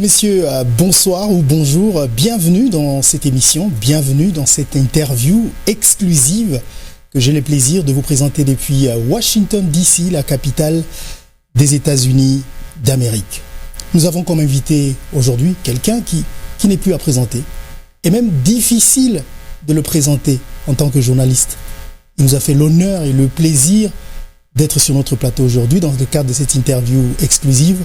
et messieurs, bonsoir ou bonjour, bienvenue dans cette émission, bienvenue dans cette interview exclusive que j'ai le plaisir de vous présenter depuis Washington DC, la capitale des États-Unis d'Amérique. Nous avons comme invité aujourd'hui quelqu'un qui n'est plus à présenter, et même difficile de le présenter en tant que journaliste. Il nous a fait l'honneur et le plaisir d'être sur notre plateau aujourd'hui dans le cadre de cette interview exclusive.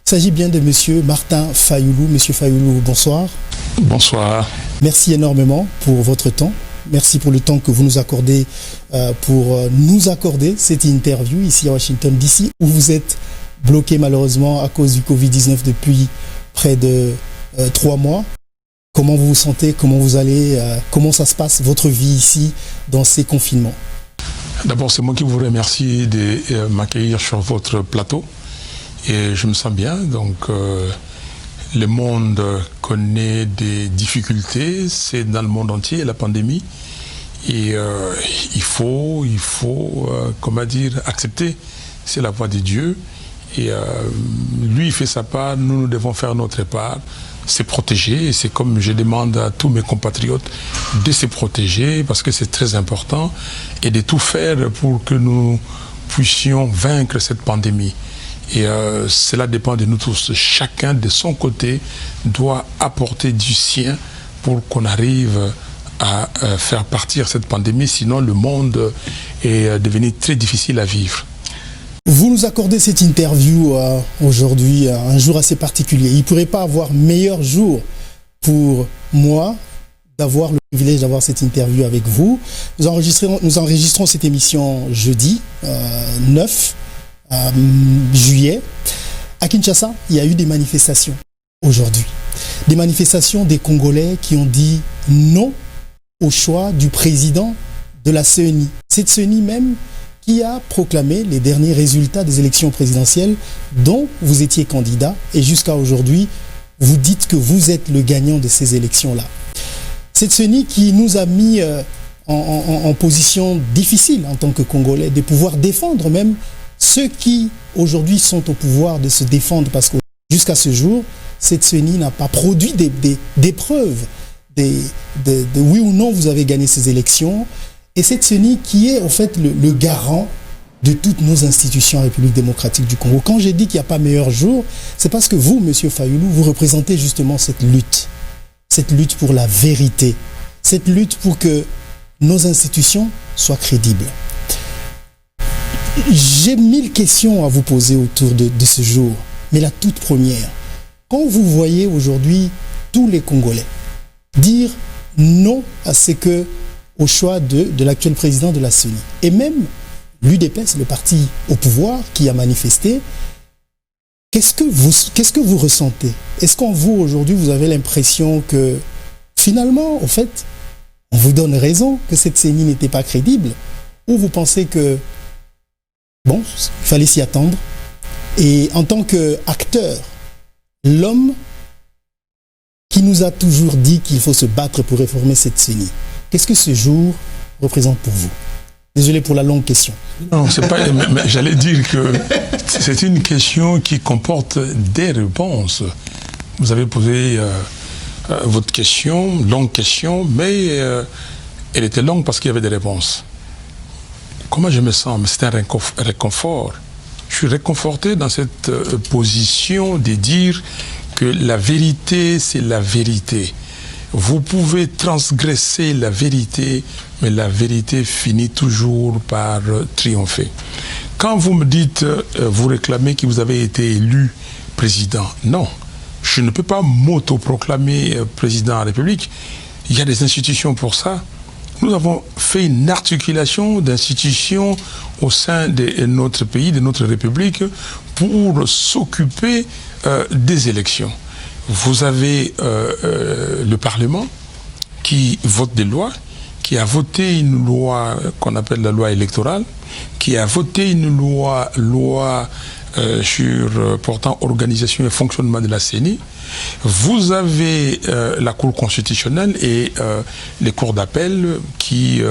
Il s'agit bien de Monsieur Martin Fayoulou. Monsieur Fayoulou, bonsoir. Bonsoir. Merci énormément pour votre temps. Merci pour le temps que vous nous accordez pour nous accorder cette interview ici à Washington DC, où vous êtes bloqué malheureusement à cause du Covid-19 depuis près de 3 mois. Comment vous vous sentez? Comment vous allez? Comment ça se passe, votre vie ici, dans ces confinements? D'abord, c'est moi qui vous remercie de m'accueillir sur votre plateau. Et je me sens bien. Donc, le monde connaît des difficultés. C'est dans le monde entier, la pandémie. Et il faut comment dire, accepter. C'est la voie de Dieu. Et lui, il fait sa part. Nous devons faire notre part. Se protéger, et c'est comme je demande à tous mes compatriotes de se protéger parce que c'est très important et de tout faire pour que nous puissions vaincre cette pandémie. Et cela dépend de nous tous. Chacun de son côté doit apporter du sien pour qu'on arrive à faire partir cette pandémie, sinon le monde est devenu très difficile à vivre. Vous nous accordez cette interview aujourd'hui, un jour assez particulier. Il ne pourrait pas avoir meilleur jour pour moi d'avoir le privilège d'avoir cette interview avec vous. Nous enregistrons cette émission jeudi 9 juillet. À Kinshasa, il y a eu des manifestations aujourd'hui. Des manifestations des Congolais qui ont dit non au choix du président de la CENI. Cette CENI même qui a proclamé les derniers résultats des élections présidentielles dont vous étiez candidat, et jusqu'à aujourd'hui, vous dites que vous êtes le gagnant de ces élections-là. Cette CENI qui nous a mis en position difficile en tant que Congolais, de pouvoir défendre même ceux qui aujourd'hui sont au pouvoir, de se défendre, parce que jusqu'à ce jour, cette CENI n'a pas produit des preuves de oui ou non vous avez gagné ces élections. Et cette CENI qui est en fait le garant de toutes nos institutions en République démocratique du Congo. Quand j'ai dit qu'il n'y a pas meilleur jour, c'est parce que vous, Monsieur Fayoulou, vous représentez justement cette lutte pour la vérité, cette lutte pour que nos institutions soient crédibles. J'ai 1000 questions à vous poser autour de ce jour, mais la toute première, quand vous voyez aujourd'hui tous les Congolais dire non à ce que au choix de l'actuel président de la CENI. Et même l'UDPS, le parti au pouvoir qui a manifesté, qu'est-ce que vous ressentez? Est-ce qu'en vous, aujourd'hui, vous avez l'impression que, finalement, en fait, on vous donne raison que cette CENI n'était pas crédible? Ou vous pensez que, bon, il fallait s'y attendre? Et en tant qu'acteur, l'homme qui nous a toujours dit qu'il faut se battre pour réformer cette CENI, qu'est-ce que ce jour représente pour vous? Désolé pour la longue question. Non, c'est pas. Mais j'allais dire que c'est une question qui comporte des réponses. Vous avez posé votre question, longue question, mais elle était longue parce qu'il y avait des réponses. Comment je me sens? Mais c'est un réconfort. Je suis réconforté dans cette position de dire que la vérité, c'est la vérité. Vous pouvez transgresser la vérité, mais la vérité finit toujours par triompher. Quand vous me dites, vous réclamez que vous avez été élu président, non, je ne peux pas m'autoproclamer président de la République. Il y a des institutions pour ça. Nous avons fait une articulation d'institutions au sein de notre pays, de notre République, pour s'occuper des élections. Vous avez le Parlement qui vote des lois, qui a voté une loi qu'on appelle la loi électorale, qui a voté une loi sur portant organisation et fonctionnement de la CENI. Vous avez la Cour constitutionnelle et les cours d'appel qui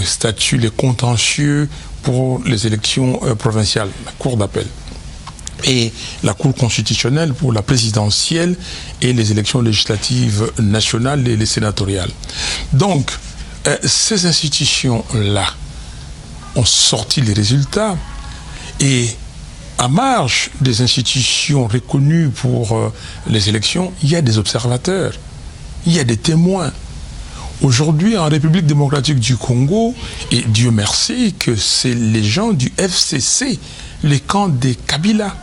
statuent les contentieux pour les élections provinciales, la Cour d'appel. et la Cour constitutionnelle pour la présidentielle et les élections législatives nationales et les sénatoriales. Donc, ces institutions-là ont sorti les résultats et à marge des institutions reconnues pour les élections, il y a des observateurs, il y a des témoins. Aujourd'hui, en République démocratique du Congo, et Dieu merci que c'est les gens du FCC, les camps des Kabila,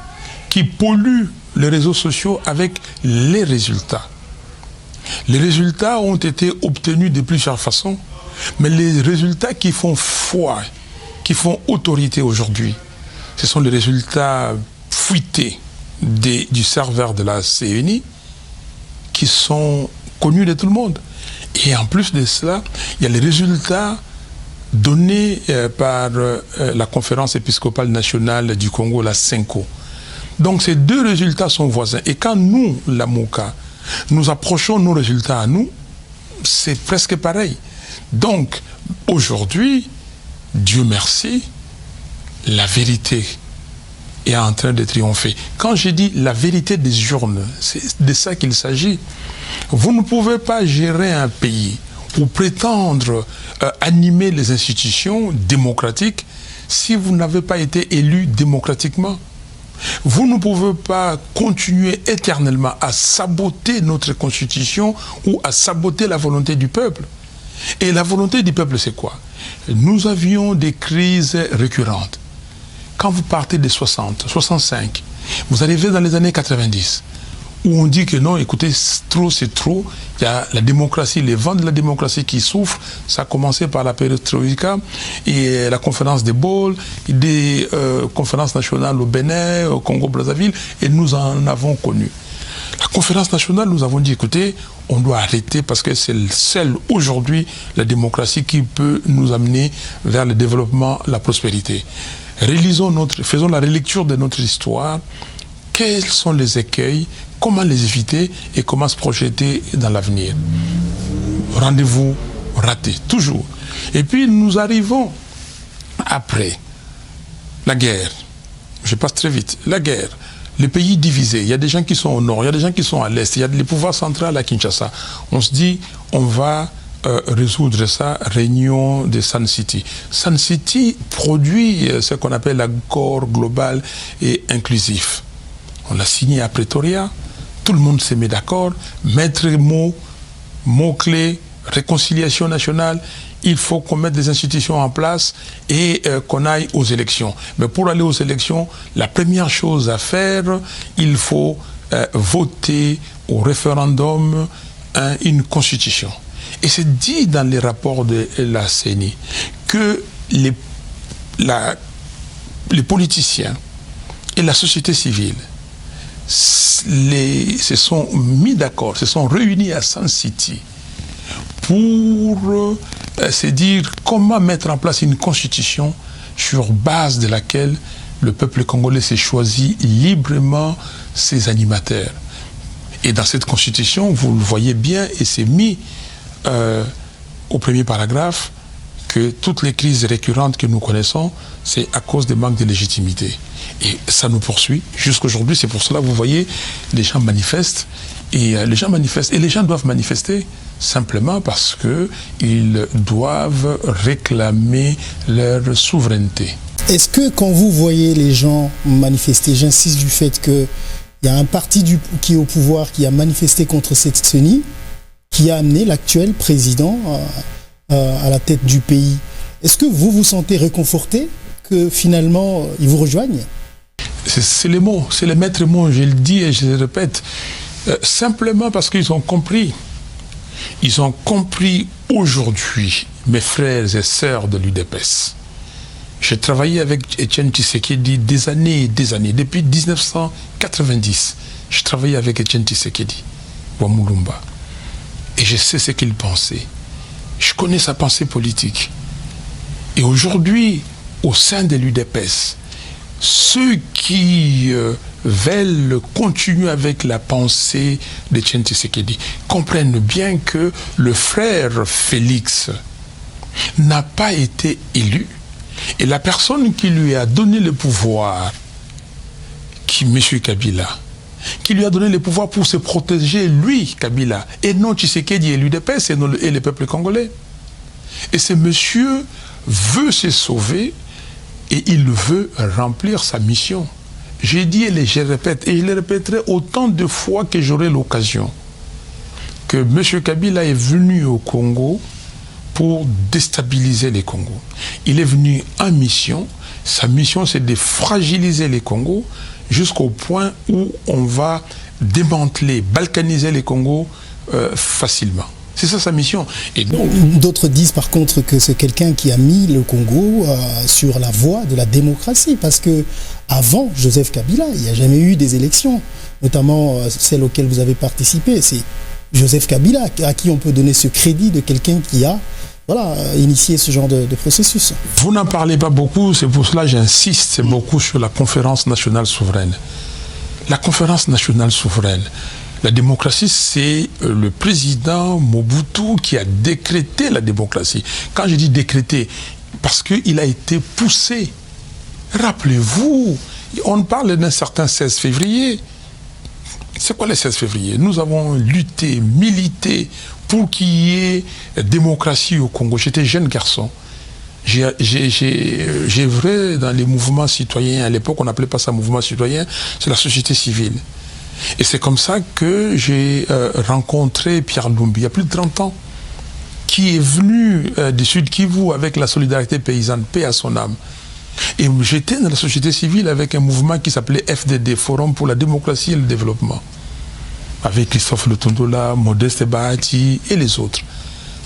qui polluent les réseaux sociaux avec les résultats. Les résultats ont été obtenus de plusieurs façons, mais les résultats qui font foi, qui font autorité aujourd'hui, ce sont les résultats fuités du serveur de la CENI qui sont connus de tout le monde. Et en plus de cela, il y a les résultats donnés par la conférence épiscopale nationale du Congo, la CENCO. Donc ces deux résultats sont voisins. Et quand nous, la MOCA, nous approchons nos résultats à nous, c'est presque pareil. Donc aujourd'hui, Dieu merci, la vérité est en train de triompher. Quand je dis la vérité des urnes, c'est de ça qu'il s'agit. Vous ne pouvez pas gérer un pays ou prétendre animer les institutions démocratiques si vous n'avez pas été élu démocratiquement. Vous ne pouvez pas continuer éternellement à saboter notre constitution ou à saboter la volonté du peuple. Et la volonté du peuple, c'est quoi? Nous avions des crises récurrentes. Quand vous partez des 60, 65, vous arrivez dans les années 90, où on dit que non, écoutez, trop c'est trop, il y a la démocratie, les vents de la démocratie qui souffrent, ça a commencé par la perestroïka et la conférence des Bâle, des conférences nationales au Bénin, au Congo-Brazzaville, et nous en avons connu. La conférence nationale, nous avons dit, écoutez, on doit arrêter parce que c'est seule aujourd'hui la démocratie qui peut nous amener vers le développement, la prospérité. Faisons la relecture de notre histoire, quels sont les écueils, comment les éviter et comment se projeter dans l'avenir. Rendez-vous raté, toujours. Et puis nous arrivons après la guerre. Je passe très vite. La guerre, les pays divisés. Il y a des gens qui sont au nord, il y a des gens qui sont à l'est, il y a les pouvoirs centraux à Kinshasa. On se dit, on va résoudre ça, réunion de Sun City. Sun City produit ce qu'on appelle l'accord global et inclusif. On l'a signé à Pretoria, tout le monde s'est mis d'accord, maître mot, mots-clés, réconciliation nationale, il faut qu'on mette des institutions en place et qu'on aille aux élections. Mais pour aller aux élections, la première chose à faire, il faut voter au référendum une constitution. Et c'est dit dans les rapports de la CENI que les politiciens et la société civile se sont mis d'accord, se sont réunis à Sun City pour se dire comment mettre en place une constitution sur base de laquelle le peuple congolais s'est choisi librement ses animateurs. Et dans cette constitution, vous le voyez bien, et c'est mis au premier paragraphe que toutes les crises récurrentes que nous connaissons, c'est à cause des manques de légitimité. Et ça nous poursuit jusqu'aujourd'hui. C'est pour cela que vous voyez, les gens manifestent. Et les gens doivent manifester simplement parce qu'ils doivent réclamer leur souveraineté. Est-ce que quand vous voyez les gens manifester, j'insiste du fait qu'il y a un parti qui est au pouvoir qui a manifesté contre cette CENI, qui a amené l'actuel président à la tête du pays, est-ce que vous vous sentez réconforté que finalement ils vous rejoignent? C'est les mots, c'est les maîtres mots, je le dis et je le répète, simplement parce qu'ils ont compris. Ils ont compris aujourd'hui, mes frères et sœurs de l'UDPS. J'ai travaillé avec Etienne Tshisekedi des années et des années, depuis 1990. J'ai travaillé avec Etienne Tshisekedi, Wamulumba. Et je sais ce qu'il pensait. Je connais sa pensée politique. Et aujourd'hui, au sein de l'UDPS, ceux qui veulent continuer avec la pensée d'Etienne Tshisekedi comprennent bien que le frère Félix n'a pas été élu. Et la personne qui lui a donné le pouvoir, M. Kabila, qui lui a donné les pouvoirs pour se protéger, lui, Kabila, et non Tshisekedi et l'UDPS et le peuple congolais. Et ce monsieur veut se sauver et il veut remplir sa mission. J'ai dit et je répète, et je le répéterai autant de fois que j'aurai l'occasion, que M. Kabila est venu au Congo pour déstabiliser les Congos. Il est venu en mission. Sa mission, c'est de fragiliser les Congos jusqu'au point où on va démanteler, balkaniser les Congos facilement. C'est ça sa mission. Et donc, d'autres disent par contre que c'est quelqu'un qui a mis le Congo sur la voie de la démocratie, parce que avant Joseph Kabila, il n'y a jamais eu des élections, notamment celles auxquelles vous avez participé. C'est Joseph Kabila à qui on peut donner ce crédit de quelqu'un qui a initié ce genre de processus. Vous n'en parlez pas beaucoup, c'est pour cela que j'insiste beaucoup sur la conférence nationale souveraine. La conférence nationale souveraine, la démocratie, c'est le président Mobutu qui a décrété la démocratie. Quand je dis décrété, parce qu'il a été poussé. Rappelez-vous, on parle d'un certain 16 février. C'est quoi le 16 février? Nous avons lutté, milité pour qu'il y ait démocratie au Congo. J'étais jeune garçon. J'ai œuvré dans les mouvements citoyens. À l'époque, on n'appelait pas ça mouvement citoyen, c'est la société civile. Et c'est comme ça que j'ai rencontré Pierre Lumbi, il y a plus de 30 ans, qui est venu du Sud Kivu avec la solidarité paysanne, paix à son âme. Et j'étais dans la société civile avec un mouvement qui s'appelait FDD, Forum pour la démocratie et le développement, avec Christophe Lutondola, Modeste Bahati et les autres.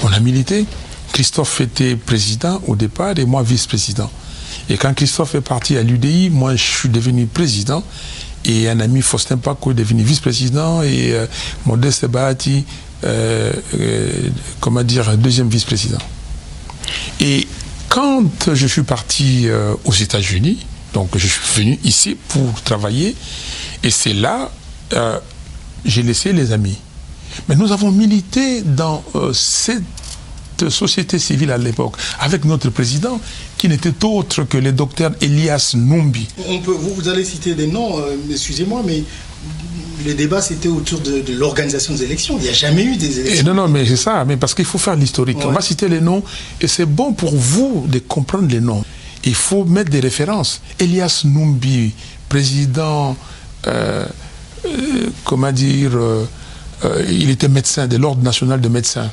On a milité. Christophe était président au départ et moi vice-président. Et quand Christophe est parti à l'UDI, moi je suis devenu président. Et un ami, Faustin Paco, est devenu vice-président et Modeste Bahati, deuxième vice-président. Et quand je suis parti aux États-Unis, donc je suis venu ici pour travailler, et c'est là j'ai laissé les amis. Mais nous avons milité dans cette société civile à l'époque, avec notre président, qui n'était autre que le docteur Elias Numbi. Vous allez citer des noms, excusez-moi, mais le débat c'était autour de l'organisation des élections. Il n'y a jamais eu des élections. Non, mais c'est ça, mais parce qu'il faut faire l'historique. Ouais. On va citer les noms, et c'est bon pour vous de comprendre les noms. Il faut mettre des références. Elias Numbi, président, il était médecin de l'Ordre national de médecins,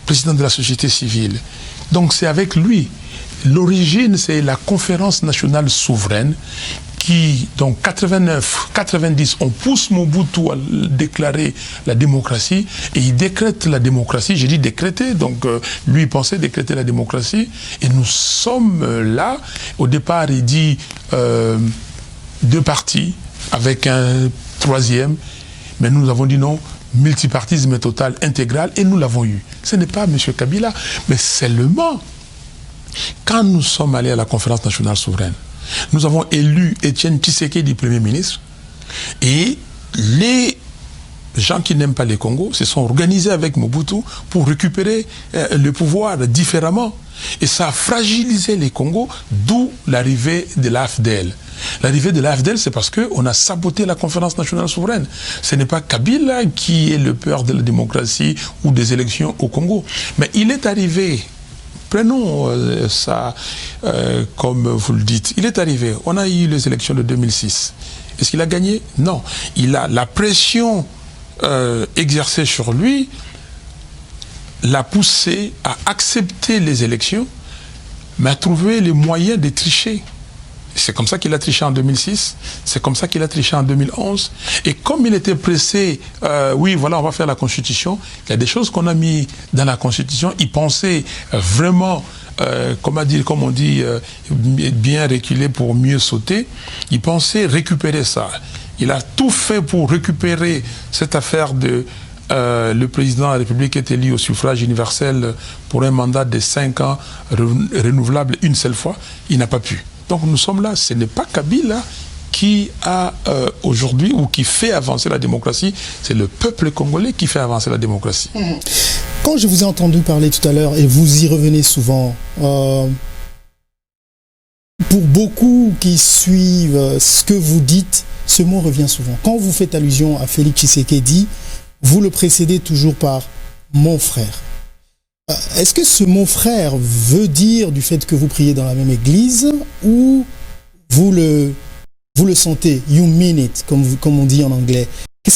président de la société civile. Donc c'est avec lui. L'origine, c'est la conférence nationale souveraine qui, donc 89, 90, on pousse Mobutu à déclarer la démocratie et il décrète la démocratie. J'ai dit décréter, donc lui il pensait décréter la démocratie et nous sommes là. Au départ, il dit deux partis avec un troisième, mais nous avons dit non, multipartisme total, intégral, et nous l'avons eu. Ce n'est pas M. Kabila, mais seulement quand nous sommes allés à la conférence nationale souveraine, nous avons élu Étienne Tshisekedi Premier ministre, et les gens qui n'aiment pas les Congos se sont organisés avec Mobutu pour récupérer le pouvoir différemment. Et ça a fragilisé les Congos, d'où l'arrivée de l'AFDL. L'arrivée de l'AFDL, c'est parce qu'on a saboté la conférence nationale souveraine. Ce n'est pas Kabila qui est le père de la démocratie ou des élections au Congo. Mais il est arrivé, prenons ça comme vous le dites, il est arrivé, on a eu les élections de 2006. Est-ce qu'il a gagné? Non. Il a la pression exercée sur lui l'a poussé à accepter les élections, mais à trouver les moyens de tricher. C'est comme ça qu'il a triché en 2006, c'est comme ça qu'il a triché en 2011. Et comme il était pressé, oui, voilà, on va faire la Constitution, il y a des choses qu'on a mis dans la Constitution. Il pensait vraiment, comme on dit, bien reculer pour mieux sauter. Il pensait récupérer ça. Il a tout fait pour récupérer cette affaire de... le président de la République est élu au suffrage universel pour un mandat de 5 ans renouvelable une seule fois. Il n'a pas pu. Donc nous sommes là. Ce n'est pas Kabila qui a aujourd'hui ou qui fait avancer la démocratie. C'est le peuple congolais qui fait avancer la démocratie. Quand je vous ai entendu parler tout à l'heure, et vous y revenez souvent, pour beaucoup qui suivent ce que vous dites, ce mot revient souvent. Quand vous faites allusion à Félix Tshisekedi, vous le précédez toujours par « mon frère ». Est-ce que ce mot « frère » veut dire du fait que vous priez dans la même église ou vous le sentez, you mean it, comme on dit en anglais?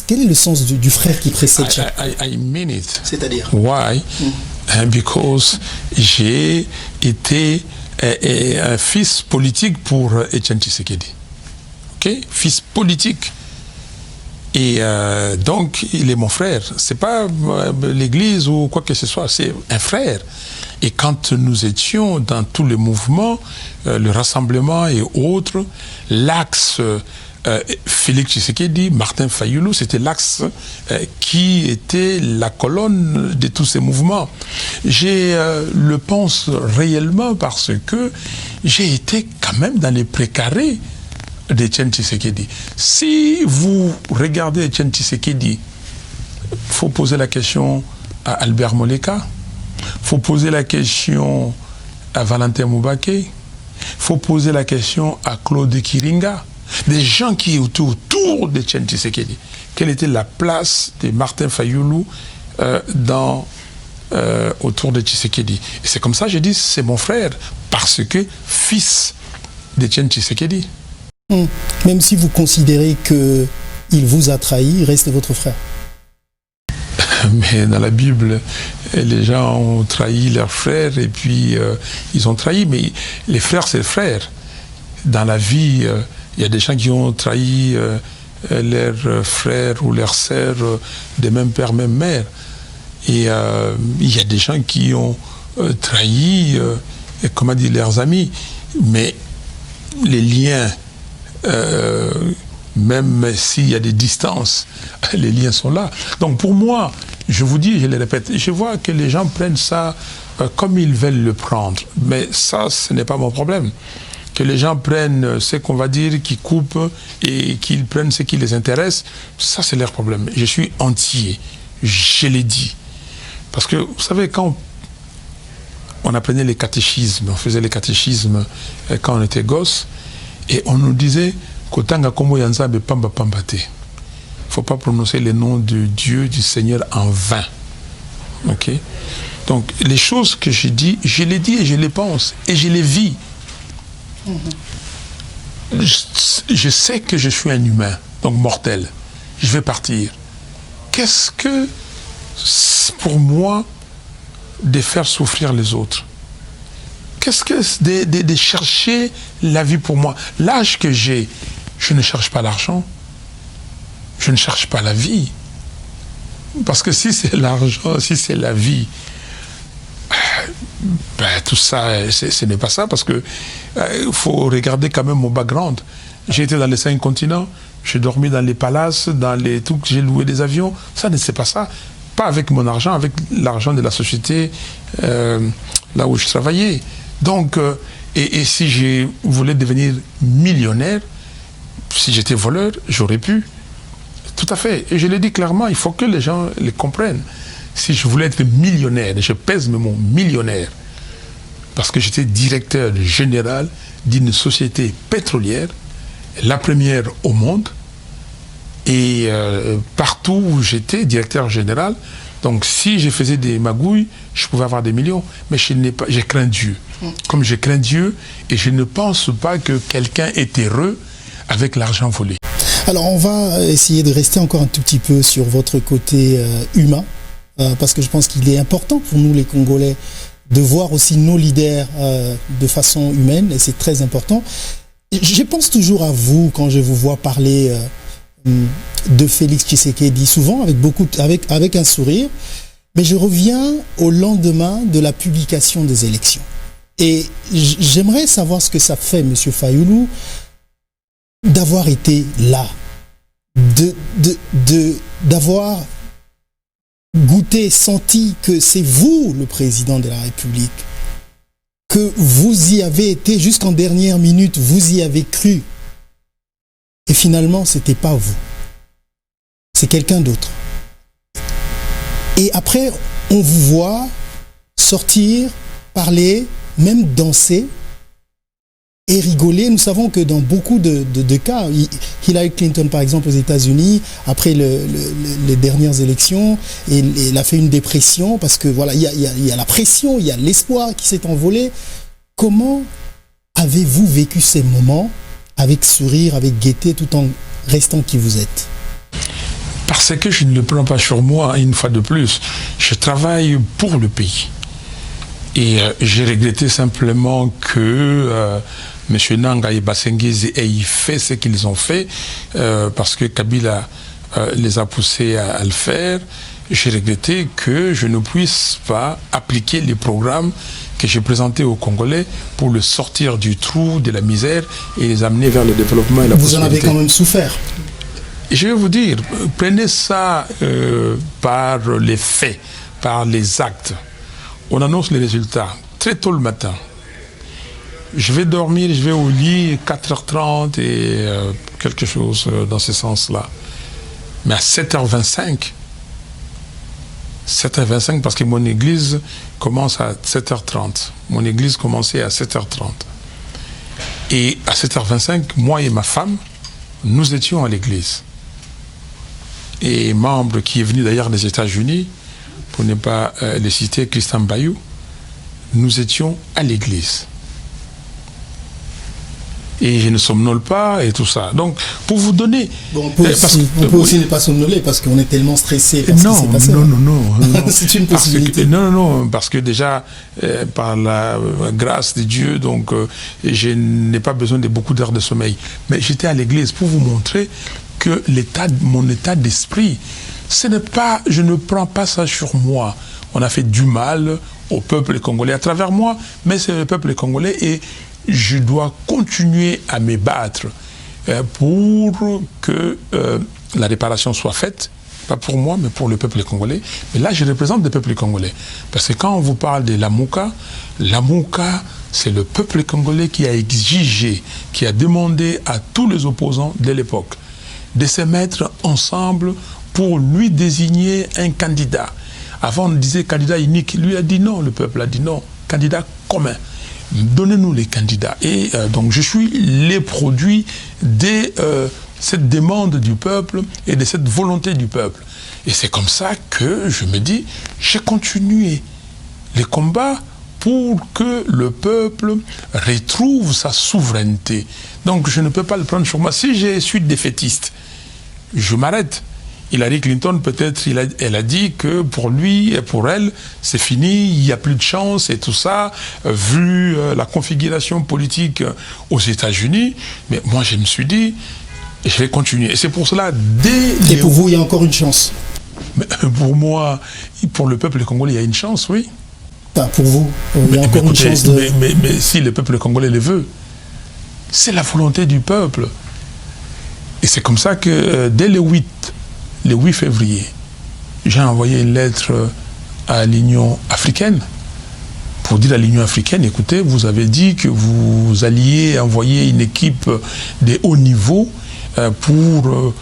Quel est le sens du frère qui précède chaque? I mean it. C'est-à-dire? Why? Because j'ai été un fils politique pour Etienne Tshisekedi. Ok? Fils politique. Et donc, il est mon frère. C'est pas l'église ou quoi que ce soit, c'est un frère. Et quand nous étions dans tous les mouvements, le rassemblement et autres, l'axe Félix Tshisekedi, Martin Fayulu, c'était l'axe qui était la colonne de tous ces mouvements. Je le pense réellement parce que j'ai été quand même dans les précarés d'Etienne Tshisekedi. Si vous regardez Etienne Tshisekedi, il faut poser la question à Albert Moleka, il faut poser la question à Valentin Moubaké, il faut poser la question à Claude Kiringa, des gens qui étaient autour d'Etienne Tshisekedi. Quelle était la place de Martin Fayulu autour de Tshisekedi? Et c'est comme ça que je dis, c'est mon frère, parce que fils d'Etienne Tshisekedi. Même si vous considérez qu'il vous a trahi, il reste votre frère. Mais dans la Bible, les gens ont trahi leurs frères et puis ils ont trahi. Mais les frères, c'est les frères. Dans la vie, il y a des gens qui ont trahi leurs frères ou leurs sœurs de même père, même mère. Et il y a des gens qui ont trahi, comment dire, leurs amis. Mais les liens, même s'il y a des distances, les liens sont là. Donc pour moi, je vous dis, je le répète, je vois que les gens prennent ça comme ils veulent le prendre. Mais ça, ce n'est pas mon problème. Que les gens prennent ce qu'on va dire, qu'ils coupent et qu'ils prennent ce qui les intéresse, ça c'est leur problème. Je suis entier, je l'ai dit. Parce que, vous savez, quand on apprenait les catéchismes, on faisait les catéchismes quand on était gosse, et on nous disait Kotanga Kombo Yanzabe Pamba Pambate. Il ne faut pas prononcer les noms de Dieu, du Seigneur en vain. Ok? Donc, les choses que j'ai dit, je les dis et je les pense, et je les vis. Je sais que je suis un humain, donc mortel. Je vais partir. Qu'est-ce que, pour moi, de faire souffrir les autres? Qu'est-ce que de chercher la vie pour moi? L'âge que j'ai, je ne cherche pas l'argent. Je ne cherche pas la vie. Parce que si c'est l'argent, si c'est la vie, ben, tout ça, ce n'est pas ça. Parce que faut regarder quand même mon background. J'ai été dans les 5 continents, j'ai dormi dans les palaces, dans les trucs, j'ai loué des avions. Ça, c'est pas ça. Pas avec mon argent, avec l'argent de la société, là où je travaillais. Donc, et si je voulais devenir millionnaire, si j'étais voleur, j'aurais pu. Tout à fait. Et je l'ai dit clairement, il faut que les gens les comprennent. Si je voulais être millionnaire, je pèse mes mots, millionnaire, parce que j'étais directeur général d'une société pétrolière, la première au monde, et partout où j'étais directeur général, donc si je faisais des magouilles, je pouvais avoir des millions, mais je crains Dieu. Comme je crains Dieu, et je ne pense pas que quelqu'un est heureux avec l'argent volé. Alors on va essayer de rester encore un tout petit peu sur votre côté humain, parce que je pense qu'il est important pour nous les Congolais de voir aussi nos leaders de façon humaine, et c'est très important. Je pense toujours à vous quand je vous vois parler de Félix Tshisekedi, souvent avec un sourire, mais je reviens au lendemain de la publication des élections. Et j'aimerais savoir ce que ça fait, M. Fayulu, d'avoir été là, d'avoir goûté, senti que c'est vous le président de la République, que vous y avez été jusqu'en dernière minute, vous y avez cru. Et finalement, ce n'était pas vous. C'est quelqu'un d'autre. Et après, on vous voit sortir, parler, même danser. et rigoler. Nous savons que dans beaucoup de cas, Hillary Clinton, par exemple, aux États-Unis, après les dernières élections, elle a fait une dépression parce que voilà, il y a la pression, il y a l'espoir qui s'est envolé. Comment avez-vous vécu ces moments avec sourire, avec gaieté, tout en restant qui vous êtes? Parce que je ne le prends pas sur moi, une fois de plus. Je travaille pour le pays. Et j'ai regretté simplement que M. Nanga et Basengizi aient fait ce qu'ils ont fait, parce que Kabila les a poussés à le faire. J'ai regretté que je ne puisse pas appliquer les programmes que j'ai présentés aux Congolais pour le sortir du trou, de la misère et les amener vers le développement et la prospérité. Vous en avez quand même souffert. Et je vais vous dire, prenez ça par les faits, par les actes. On annonce les résultats très tôt le matin. Je vais dormir, je vais au lit 4h30 et quelque chose dans ce sens-là. Mais à 7h25, parce que mon église commence à 7h30. Mon église commençait à 7h30. Et à 7h25, moi et ma femme, nous étions à l'église. Et membre qui est venu d'ailleurs des États-Unis, pour ne pas les citer, Christian Bayou, nous étions à l'église. Et je ne somnole pas et tout ça. Donc, pour vous donner... Bon, on peut aussi ne pas somnoler parce qu'on est tellement stressé par ce qui s'est passé. Non. C'est une possibilité. Non, parce que déjà, par la grâce de Dieu, donc, je n'ai pas besoin de beaucoup d'heures de sommeil. Mais j'étais à l'église pour vous montrer que mon état d'esprit, ce n'est pas, je ne prends pas ça sur moi. On a fait du mal au peuple congolais à travers moi, mais c'est le peuple congolais et je dois continuer à me battre pour que la réparation soit faite, pas pour moi, mais pour le peuple congolais. Mais là, je représente le peuple congolais. Parce que quand on vous parle de Lamuka, c'est le peuple congolais qui a exigé, qui a demandé à tous les opposants de l'époque de se mettre ensemble pour lui désigner un candidat. Avant, on disait candidat unique. Lui a dit non, le peuple a dit non, candidat commun. Donnez-nous les candidats. Et donc, je suis les produits de cette demande du peuple et de cette volonté du peuple. Et c'est comme ça que je me dis, j'ai continué les combats pour que le peuple retrouve sa souveraineté. Donc, je ne peux pas le prendre sur moi. Si je suis défaitiste, je m'arrête. Hillary Clinton, peut-être, elle a dit que pour lui et pour elle, c'est fini, il n'y a plus de chance et tout ça, vu la configuration politique aux États-Unis. Mais moi, je me suis dit, je vais continuer. Et c'est pour cela, Et pour vous, il y a encore une chance? Mais pour moi, pour le peuple congolais, il y a une chance, oui. Enfin, pour vous, il y a encore une chance de... Mais si le peuple congolais le veut, c'est la volonté du peuple. Et c'est comme ça que dès le 8 février, j'ai envoyé une lettre à l'Union africaine pour dire à l'Union africaine, écoutez, vous avez dit que vous alliez envoyer une équipe de haut niveau pour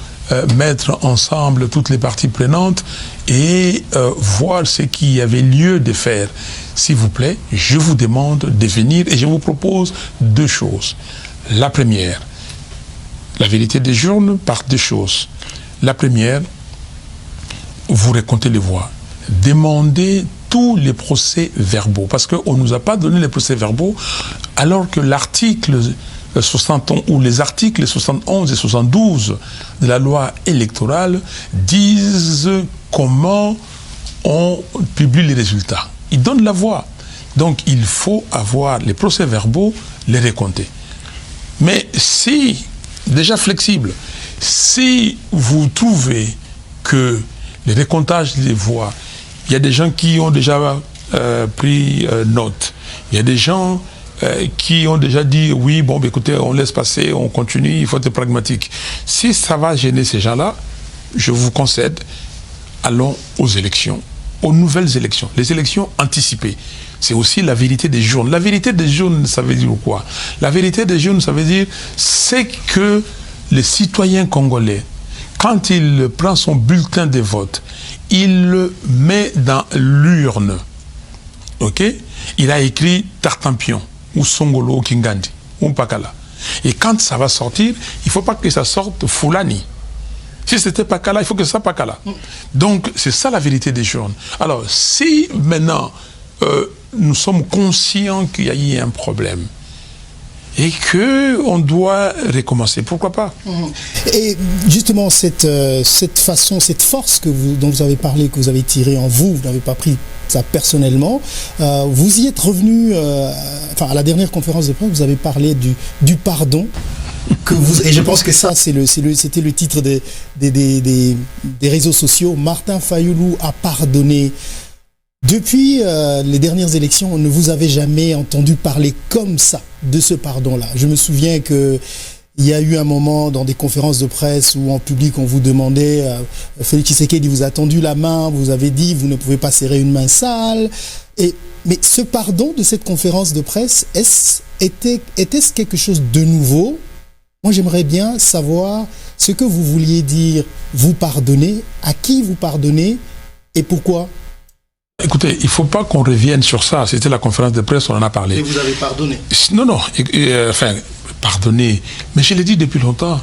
mettre ensemble toutes les parties prenantes et voir ce qu'il y avait lieu de faire. S'il vous plaît, je vous demande de venir et je vous propose deux choses. La première, la vérité des urnes par deux choses. La première, vous racontez les voix. Demandez tous les procès-verbaux, parce qu'on ne nous a pas donné les procès-verbaux, alors que l'article 71, ou les articles 71 et 72 de la loi électorale disent comment on publie les résultats. Ils donnent la voix. Donc il faut avoir les procès-verbaux, les raconter. Mais si, déjà flexible, si vous trouvez que les récomptages des voix, il y a des gens qui ont déjà pris note, il y a des gens qui ont déjà dit oui, bon, écoutez, on laisse passer, on continue, il faut être pragmatique. Si ça va gêner ces gens-là, je vous concède, allons aux élections, aux nouvelles élections, les élections anticipées. C'est aussi la vérité des urnes. La vérité des urnes, ça veut dire quoi? La vérité des urnes, ça veut dire c'est que le citoyen congolais, quand il prend son bulletin de vote, il le met dans l'urne. Ok? Il a écrit Tartampion, ou Songolo, ou Kingandi, ou Pakala. Et quand ça va sortir, il ne faut pas que ça sorte Fulani. Si c'était Pakala, il faut que ça soit Pakala. Donc, c'est ça la vérité des choses. Alors, si maintenant, nous sommes conscients qu'il y a eu un problème, et qu'on doit recommencer, pourquoi pas? Et justement, cette façon, cette force dont vous avez parlé, que vous avez tirée en vous n'avez pas pris ça personnellement, vous y êtes revenu, à la dernière conférence de presse, vous avez parlé du pardon, et je pense que ça, c'était le titre des réseaux sociaux. Martin Fayulu a pardonné. Depuis les dernières élections, on ne vous avait jamais entendu parler comme ça de ce pardon-là. Je me souviens qu'il y a eu un moment dans des conférences de presse où en public on vous demandait, Félix Tshisekedi vous a tendu la main, vous avez dit vous ne pouvez pas serrer une main sale. Mais ce pardon de cette conférence de presse, était-ce quelque chose de nouveau? Moi j'aimerais bien savoir ce que vous vouliez dire, vous pardonnez, à qui vous pardonnez et pourquoi? Écoutez, il ne faut pas qu'on revienne sur ça. C'était la conférence de presse, on en a parlé. Et vous avez pardonné? Non, pardonné. Mais je l'ai dit depuis longtemps.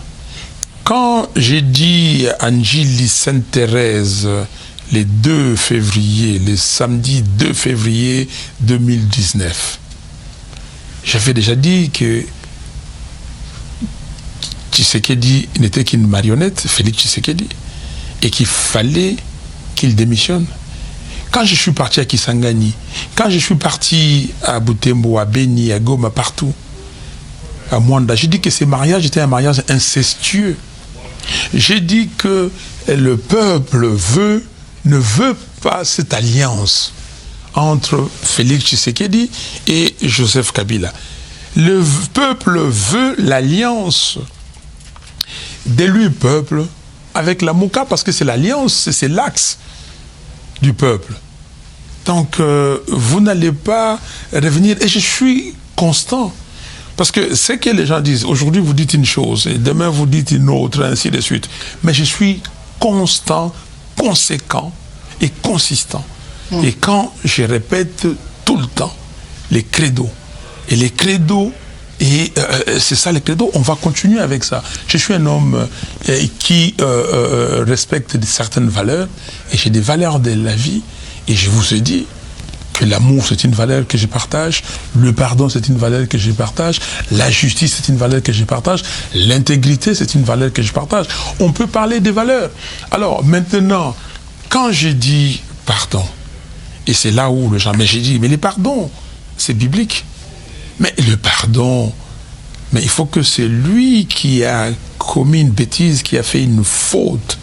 Quand j'ai dit à Njili Sainte-Thérèse, le samedi 2 février 2019, j'avais déjà dit que Tshisekedi n'était qu'une marionnette, Félix Tshisekedi, et qu'il fallait qu'il démissionne. Quand je suis parti à Kisangani, quand je suis parti à Butembo, à Beni, à Goma, partout, à Mwanda, j'ai dit que ce mariage était un mariage incestueux. J'ai dit que le peuple ne veut pas cette alliance entre Félix Tshisekedi et Joseph Kabila. Le peuple veut l'alliance d'élu peuple avec la Mouka, parce que c'est l'alliance, c'est l'axe du peuple. Donc, vous n'allez pas revenir. Et je suis constant. Parce que ce que les gens disent, aujourd'hui vous dites une chose, et demain vous dites une autre, ainsi de suite. Mais je suis constant, conséquent et consistant. Et quand je répète tout le temps les credos, et les credos, et c'est ça les credos, on va continuer avec ça. Je suis un homme qui respecte certaines valeurs, et j'ai des valeurs de la vie, et je vous ai dit que l'amour c'est une valeur que je partage, le pardon c'est une valeur que je partage, la justice c'est une valeur que je partage, l'intégrité c'est une valeur que je partage. On peut parler des valeurs. Alors maintenant, quand j'ai dit pardon, et c'est là où le gens, mais j'ai dit, mais les pardons, c'est biblique. Mais le pardon, mais il faut que c'est lui qui a commis une bêtise, qui a fait une faute,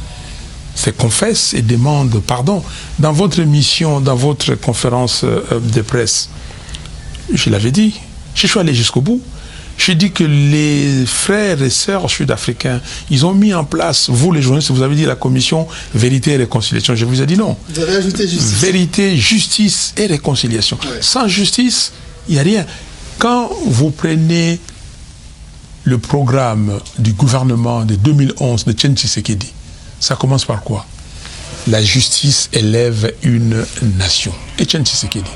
se confesse et demande pardon. Dans votre émission, dans votre conférence de presse, je l'avais dit, je suis allé jusqu'au bout. J'ai dit que les frères et sœurs sud-africains, ils ont mis en place, vous les journalistes, vous avez dit la commission Vérité et Réconciliation. Je vous ai dit non. Vous avez ajouté justice. Vérité, justice et réconciliation. Ouais. Sans justice, il n'y a rien. Quand vous prenez le programme du gouvernement de 2011 de Etienne Tshisekedi, ça commence par quoi? La justice élève une nation. Etienne Tshisekedi.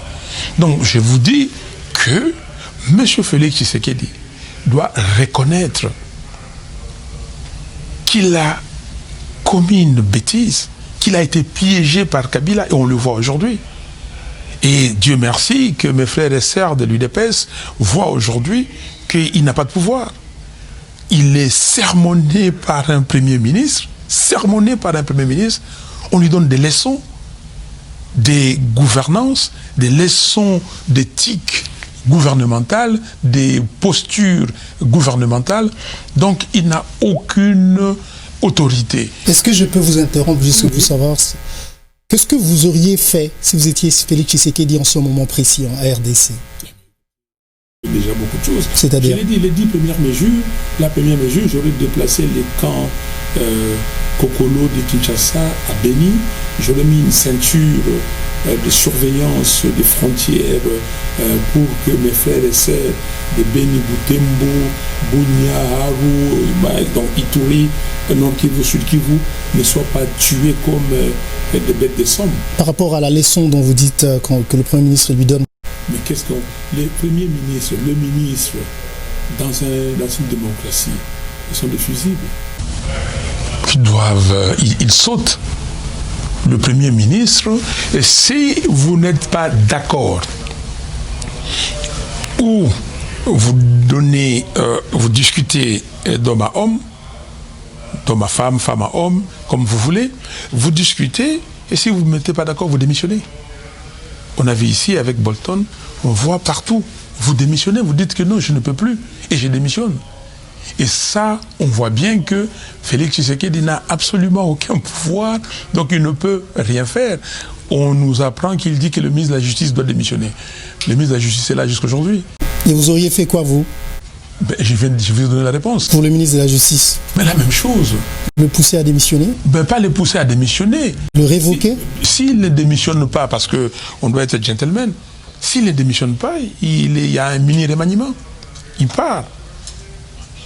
Donc je vous dis que M. Félix Tshisekedi doit reconnaître qu'il a commis une bêtise, qu'il a été piégé par Kabila, et on le voit aujourd'hui. Et Dieu merci que mes frères et sœurs de l'UDPS voient aujourd'hui qu'il n'a pas de pouvoir. Il est sermonné par un Premier ministre, on lui donne des leçons de gouvernance, des leçons d'éthique gouvernementale, des postures gouvernementales, donc il n'a aucune autorité. Est-ce que je peux vous interrompre juste pour savoir qu'est-ce que vous auriez fait si vous étiez Félix Tshisekedi en ce moment précis en RDC? Déjà beaucoup de choses. C'est-à-dire? Je l'ai dit, les 10 premières mesures, la première mesure, j'aurais déplacé les camps Kokolo de Kinshasa à Beni, j'aurais mis une ceinture de surveillance des frontières pour que mes frères et sœurs de Beni, Butembo, Bunia, Haru, donc Ituri, Nord Kivu, Sud Kivu, ne soient pas tués comme des bêtes de somme. Par rapport à la leçon dont vous dites que le Premier ministre lui donne. Mais qu'est-ce que le Premier ministre, le ministre dans une démocratie, ils sont des fusibles. Ils sautent. Le Premier ministre, et si vous n'êtes pas d'accord, ou vous discutez d'homme à homme, d'homme à femme, femme à homme, comme vous voulez, vous discutez, et si vous ne mettez pas d'accord, vous démissionnez. On a vu ici avec Bolton, on voit partout, vous démissionnez, vous dites que non, je ne peux plus, et je démissionne. Et ça, on voit bien que Félix Tshisekedi n'a absolument aucun pouvoir, donc il ne peut rien faire. On nous apprend qu'il dit que le ministre de la Justice doit démissionner. Le ministre de la Justice est là jusqu'à aujourd'hui. Et vous auriez fait quoi, vous? Je vais vous donner la réponse. Pour le ministre de la Justice? Mais la même chose. Le pousser à démissionner? Pas le pousser à démissionner. Le révoquer? S'il ne démissionne pas, parce qu'on doit être gentleman, s'il ne démissionne pas, il y a un mini-remaniement. Il part.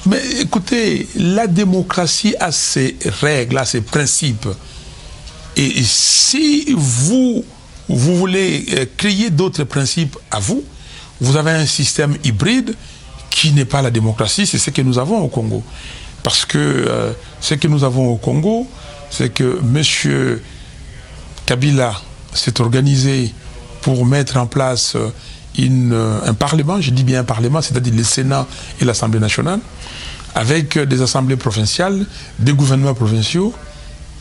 Mais écoutez, la démocratie a ses règles, a ses principes. Et si vous voulez créer d'autres principes à vous, vous avez un système hybride qui n'est pas la démocratie, c'est ce que nous avons au Congo. Parce que ce que nous avons au Congo, c'est que M. Kabila s'est organisé pour mettre en place un parlement, je dis bien un parlement, c'est-à-dire le Sénat et l'Assemblée nationale, avec des assemblées provinciales, des gouvernements provinciaux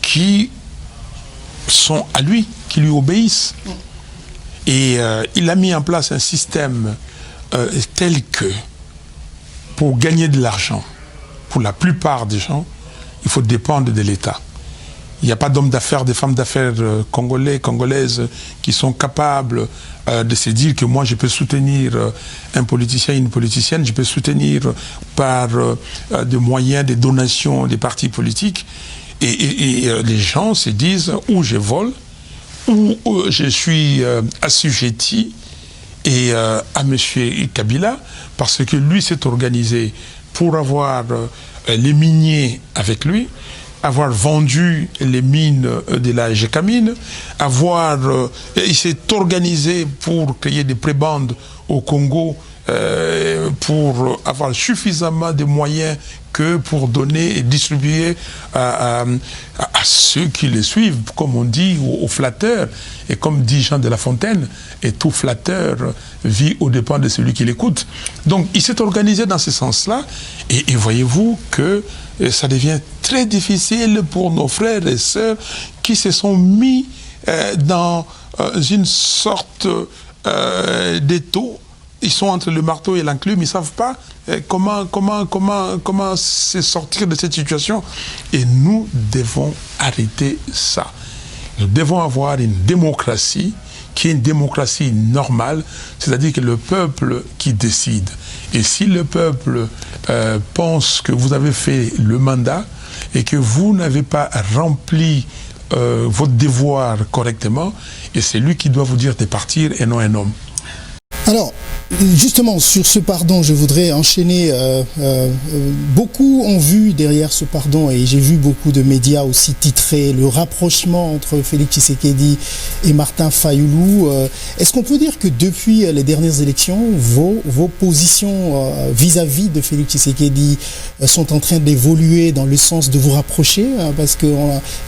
qui sont à lui, qui lui obéissent. Et il a mis en place un système tel que, pour gagner de l'argent, pour la plupart des gens, il faut dépendre de l'État. Il n'y a pas d'hommes d'affaires, de femmes d'affaires congolais, congolaises qui sont capables de se dire que moi je peux soutenir un politicien, une politicienne, je peux soutenir par des moyens, des donations des partis politiques. Et les gens se disent ou je vole, ou je suis assujetti à M. Kabila, parce que lui s'est organisé pour avoir les miniers avec lui, avoir vendu les mines de la Gécamine, il s'est organisé pour créer des prébendes au Congo, pour avoir suffisamment de moyens que pour donner et distribuer à ceux qui les suivent, comme on dit, aux flatteurs. Et comme dit Jean de La Fontaine, et tout flatteur vit aux dépens de celui qui l'écoute. Donc il s'est organisé dans ce sens-là, et voyez-vous que ça devient très difficile pour nos frères et sœurs qui se sont mis dans une sorte d'étau. Ils sont entre le marteau et l'enclume, ils ne savent pas comment se sortir de cette situation. Et nous devons arrêter ça. Nous devons avoir une démocratie qui est une démocratie normale, c'est-à-dire que le peuple qui décide. Et si le peuple pense que vous avez fait le mandat et que vous n'avez pas rempli votre devoir correctement, et c'est lui qui doit vous dire de partir et non un homme. Alors, justement, sur ce pardon, je voudrais enchaîner. Beaucoup ont vu derrière ce pardon, et j'ai vu beaucoup de médias aussi titrer le rapprochement entre Félix Tshisekedi et Martin Fayulu. Est-ce qu'on peut dire que depuis les dernières élections, vos positions vis-à-vis de Félix Tshisekedi sont en train d'évoluer dans le sens de vous rapprocher, parce que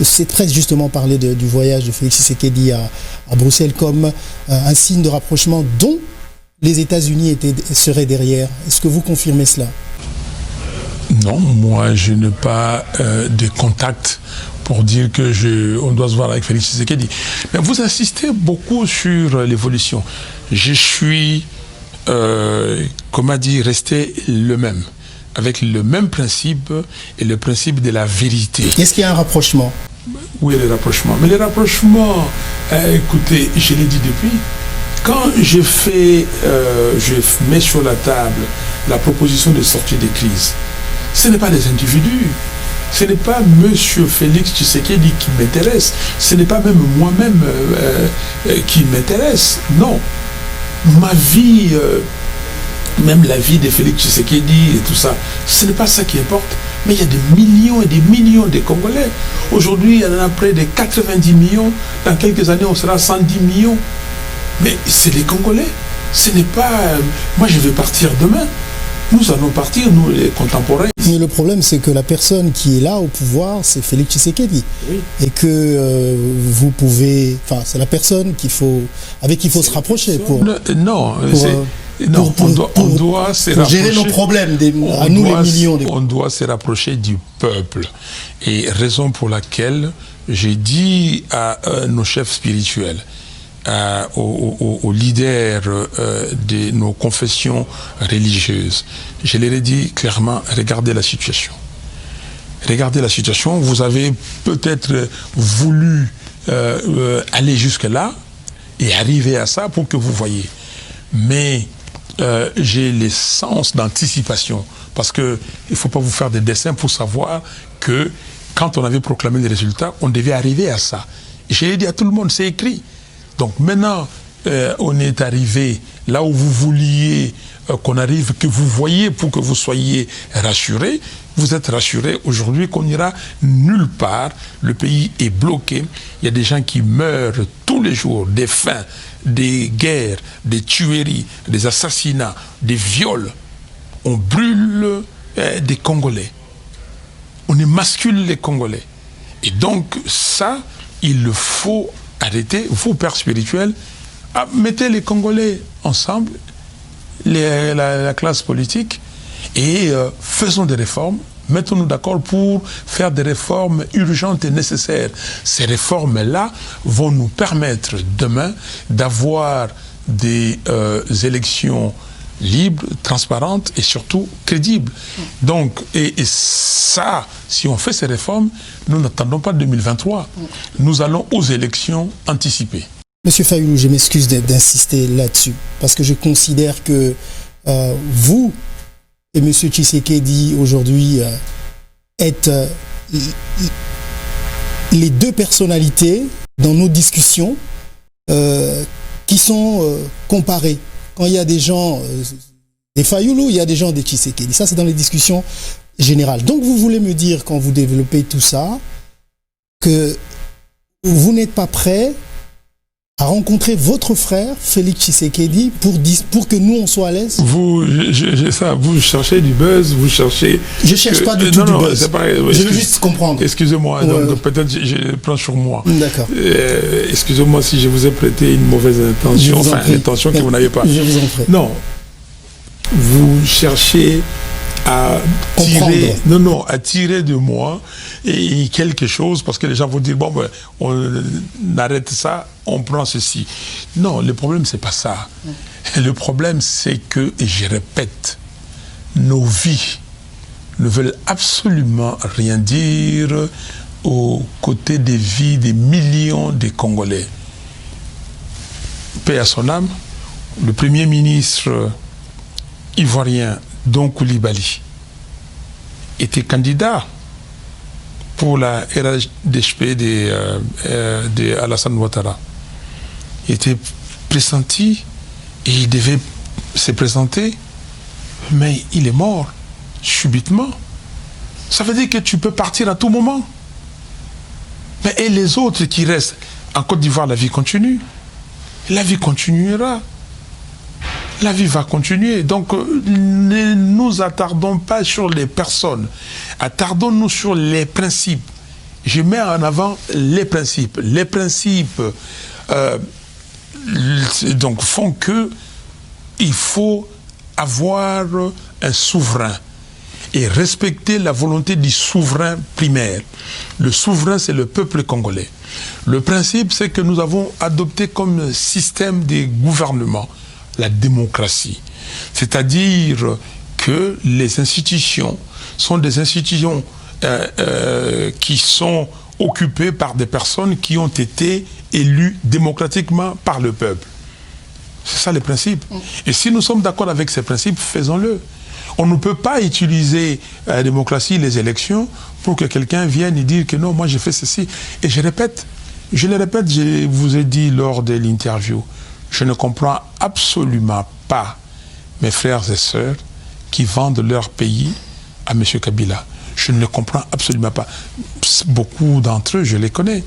cette presse justement parlait du voyage de Félix Tshisekedi à Bruxelles comme un signe de rapprochement dont les États-Unis seraient derrière. Est-ce que vous confirmez cela? Non, moi je n'ai pas de contact pour dire qu'on doit se voir avec Félix Tshisekedi. Mais vous insistez beaucoup sur l'évolution. Je suis, resté le même, avec le même principe et le principe de la vérité. Est-ce qu'il y a un rapprochement? Oui, le rapprochement. Mais le rapprochement, écoutez, je l'ai dit depuis, quand je mets sur la table la proposition de sortie des crises, ce n'est pas les individus, ce n'est pas M. Félix Tshisekedi qui m'intéresse, ce n'est pas même moi-même qui m'intéresse, non. Ma vie, même la vie de Félix Tshisekedi et tout ça, ce n'est pas ça qui importe. Mais il y a des millions et des millions de Congolais. Aujourd'hui, il y en a près de 90 millions. Dans quelques années, on sera 110 millions. Mais c'est les Congolais. Ce n'est pas... moi, je vais partir demain. nous allons partir, nous les contemporains. Mais le problème, c'est que la personne qui est là au pouvoir, c'est Félix Tshisekedi. Oui. Et que vous pouvez... Enfin, c'est la personne avec qui il faut se rapprocher pour on doit se rapprocher, gérer nos problèmes, les millions. On doit se rapprocher du peuple. Et raison pour laquelle j'ai dit à nos chefs spirituels, aux leaders de nos confessions religieuses, je leur ai dit clairement, regardez la situation. Regardez la situation, vous avez peut-être voulu aller jusque-là et arriver à ça pour que vous voyez. Mais j'ai les sens d'anticipation, parce qu'il ne faut pas vous faire des dessins pour savoir que quand on avait proclamé les résultats, on devait arriver à ça. Et je l'ai dit à tout le monde, c'est écrit. Donc maintenant, on est arrivé là où vous vouliez qu'on arrive, que vous voyez pour que vous soyez rassurés. Vous êtes rassurés aujourd'hui qu'on n'ira nulle part. Le pays est bloqué. Il y a des gens qui meurent tous les jours, des faim, des guerres, des tueries, des assassinats, des viols. On brûle des Congolais. On émascule les Congolais. Et donc ça, il le faut arrêter. Vous, pères spirituels, mettez les Congolais ensemble, la classe politique, et faisons des réformes. Mettons-nous d'accord pour faire des réformes urgentes et nécessaires. Ces réformes-là vont nous permettre demain d'avoir des élections libres, transparentes et surtout crédibles. Donc, et ça, si on fait ces réformes, nous n'attendons pas 2023. Nous allons aux élections anticipées. Monsieur Fayulu, je m'excuse d'insister là-dessus, parce que je considère que vous et Monsieur Tshisekedi aujourd'hui êtes les deux personnalités dans nos discussions qui sont comparées. Quand il y a des gens des Fayulu, il y a des gens des Tshisekedi. Ça, c'est dans les discussions générales. Donc, vous voulez me dire, quand vous développez tout ça, que vous n'êtes pas prêt à rencontrer votre frère, Félix Tshisekedi, pour que nous, on soit à l'aise? Vous cherchez du buzz, vous cherchez... Je ne cherche pas du tout du buzz. C'est pareil, je veux juste comprendre. Excusez-moi, donc peut-être je prends sur moi. D'accord. Excusez-moi si je vous ai prêté une mauvaise intention, une intention que vous n'avez pas. Je vous en prie. Non. Vous cherchez à tirer de moi et quelque chose, parce que les gens vont dire, bon, ben, on arrête ça, on prend ceci. Non, le problème, c'est pas ça. Le problème, c'est que, et je répète, nos vies ne veulent absolument rien dire aux côtés des vies des millions de Congolais. Paix à son âme, le Premier ministre ivoirien Don Coulibaly était candidat pour la RHDP de Alassane Ouattara. Il était pressenti et il devait se présenter, mais il est mort subitement. Ça veut dire que tu peux partir à tout moment. Mais et les autres qui restent en Côte d'Ivoire, la vie continue. La vie continuera. La vie va continuer. Donc, ne nous attardons pas sur les personnes. Attardons-nous sur les principes. Je mets en avant les principes. Les principes donc, font que il faut avoir un souverain et respecter la volonté du souverain primaire. Le souverain, c'est le peuple congolais. Le principe, c'est que nous avons adopté comme système de gouvernement la démocratie. C'est-à-dire que les institutions sont des institutions qui sont occupées par des personnes qui ont été élues démocratiquement par le peuple. C'est ça le principe. Et si nous sommes d'accord avec ces principes, faisons-le. On ne peut pas utiliser la démocratie, les élections, pour que quelqu'un vienne et dire que non, moi j'ai fait ceci. Et je le répète, je vous ai dit lors de l'interview, je ne comprends absolument pas mes frères et sœurs qui vendent leur pays à M. Kabila. Je ne le comprends absolument pas. Beaucoup d'entre eux, je les connais.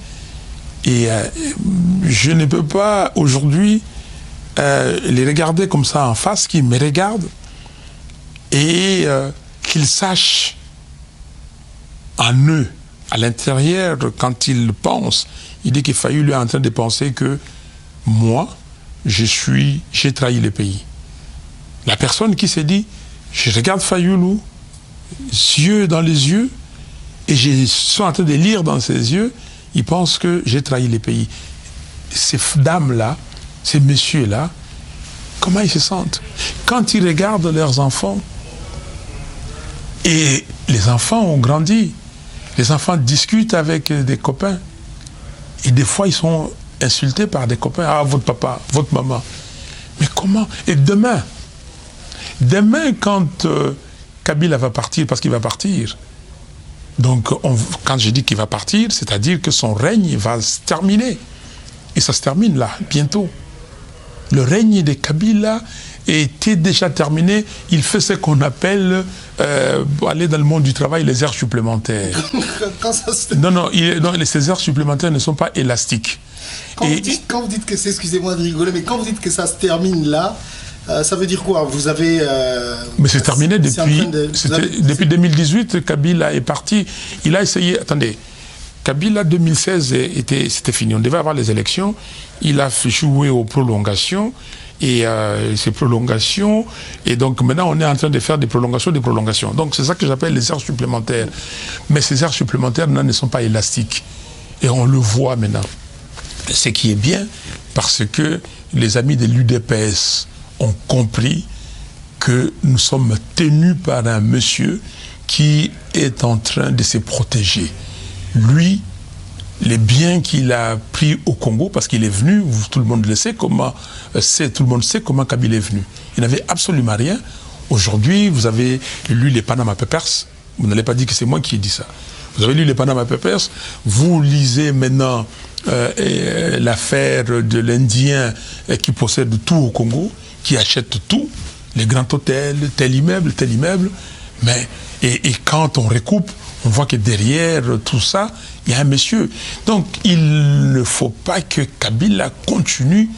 Et je ne peux pas aujourd'hui les regarder comme ça en face, qui me regardent, et qu'ils sachent en eux, à l'intérieur, quand ils pensent, il dit que Fayulu est en train de penser que moi, j'ai trahi le pays. La personne qui s'est dit, je regarde Fayulu, yeux dans les yeux, et je suis en train de lire dans ses yeux, il pense que j'ai trahi le pays. Ces dames-là, ces messieurs-là, comment ils se sentent? Quand ils regardent leurs enfants, et les enfants ont grandi, les enfants discutent avec des copains, et des fois ils sont insultés par des copains. Ah, votre papa, votre maman. Mais comment? Et demain, quand Kabila va partir, parce qu'il va partir, donc quand je dis qu'il va partir, c'est-à-dire que son règne va se terminer. Et ça se termine là, bientôt. Le règne de Kabila était déjà terminé. Il fait ce qu'on appelle, aller dans le monde du travail, les heures supplémentaires. Quand ça se... Non, ces heures supplémentaires ne sont pas élastiques. Quand vous dites que c'est, excusez-moi de rigoler, mais quand vous dites que ça se termine là, ça veut dire quoi? Vous avez... mais c'est terminé depuis 2018, Kabila est parti. Il a essayé... Attendez, Kabila 2016, c'était fini. On devait avoir les élections. Il a joué aux prolongations. Et ces prolongations, et donc maintenant on est en train de faire des prolongations. Donc c'est ça que j'appelle les heures supplémentaires. Mais ces heures supplémentaires ne sont pas élastiques. Et on le voit maintenant. Ce qui est bien, parce que les amis de l'UDPS ont compris que nous sommes tenus par un monsieur qui est en train de se protéger. Lui, les biens qu'il a pris au Congo, parce qu'il est venu, tout le monde le sait, tout le monde sait comment Kabila est venu. Il n'avait absolument rien. Aujourd'hui, vous avez lu les Panama Papers. Vous n'allez pas dire que c'est moi qui ai dit ça. Vous avez lu les Panama Papers. Vous lisez maintenant l'affaire de l'Indien qui possède tout au Congo, qui achète tout, les grands hôtels, tel immeuble. Mais, et quand on recoupe, on voit que derrière tout ça, il y a un monsieur. Donc, il ne faut pas que Kabila continue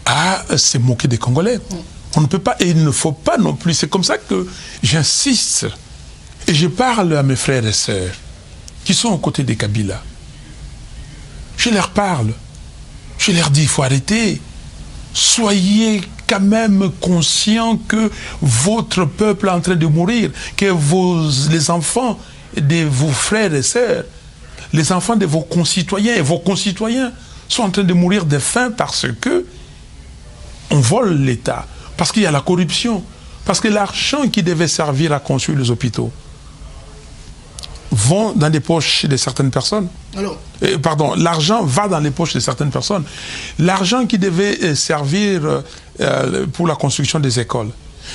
à se moquer des Congolais. On ne peut pas, et il ne faut pas non plus. C'est comme ça que j'insiste, et je parle à mes frères et sœurs qui sont aux côtés de Kabila. Je leur parle. Je leur dis, il faut arrêter. Soyez quand même conscients que votre peuple est en train de mourir, que les enfants de vos frères et sœurs, les enfants de vos concitoyens et vos concitoyens sont en train de mourir de faim parce que on vole l'État, parce qu'il y a la corruption, parce que l'argent qui devait servir à construire les hôpitaux vont dans les poches de certaines personnes. L'argent va dans les poches de certaines personnes. L'argent qui devait servir pour la construction des écoles,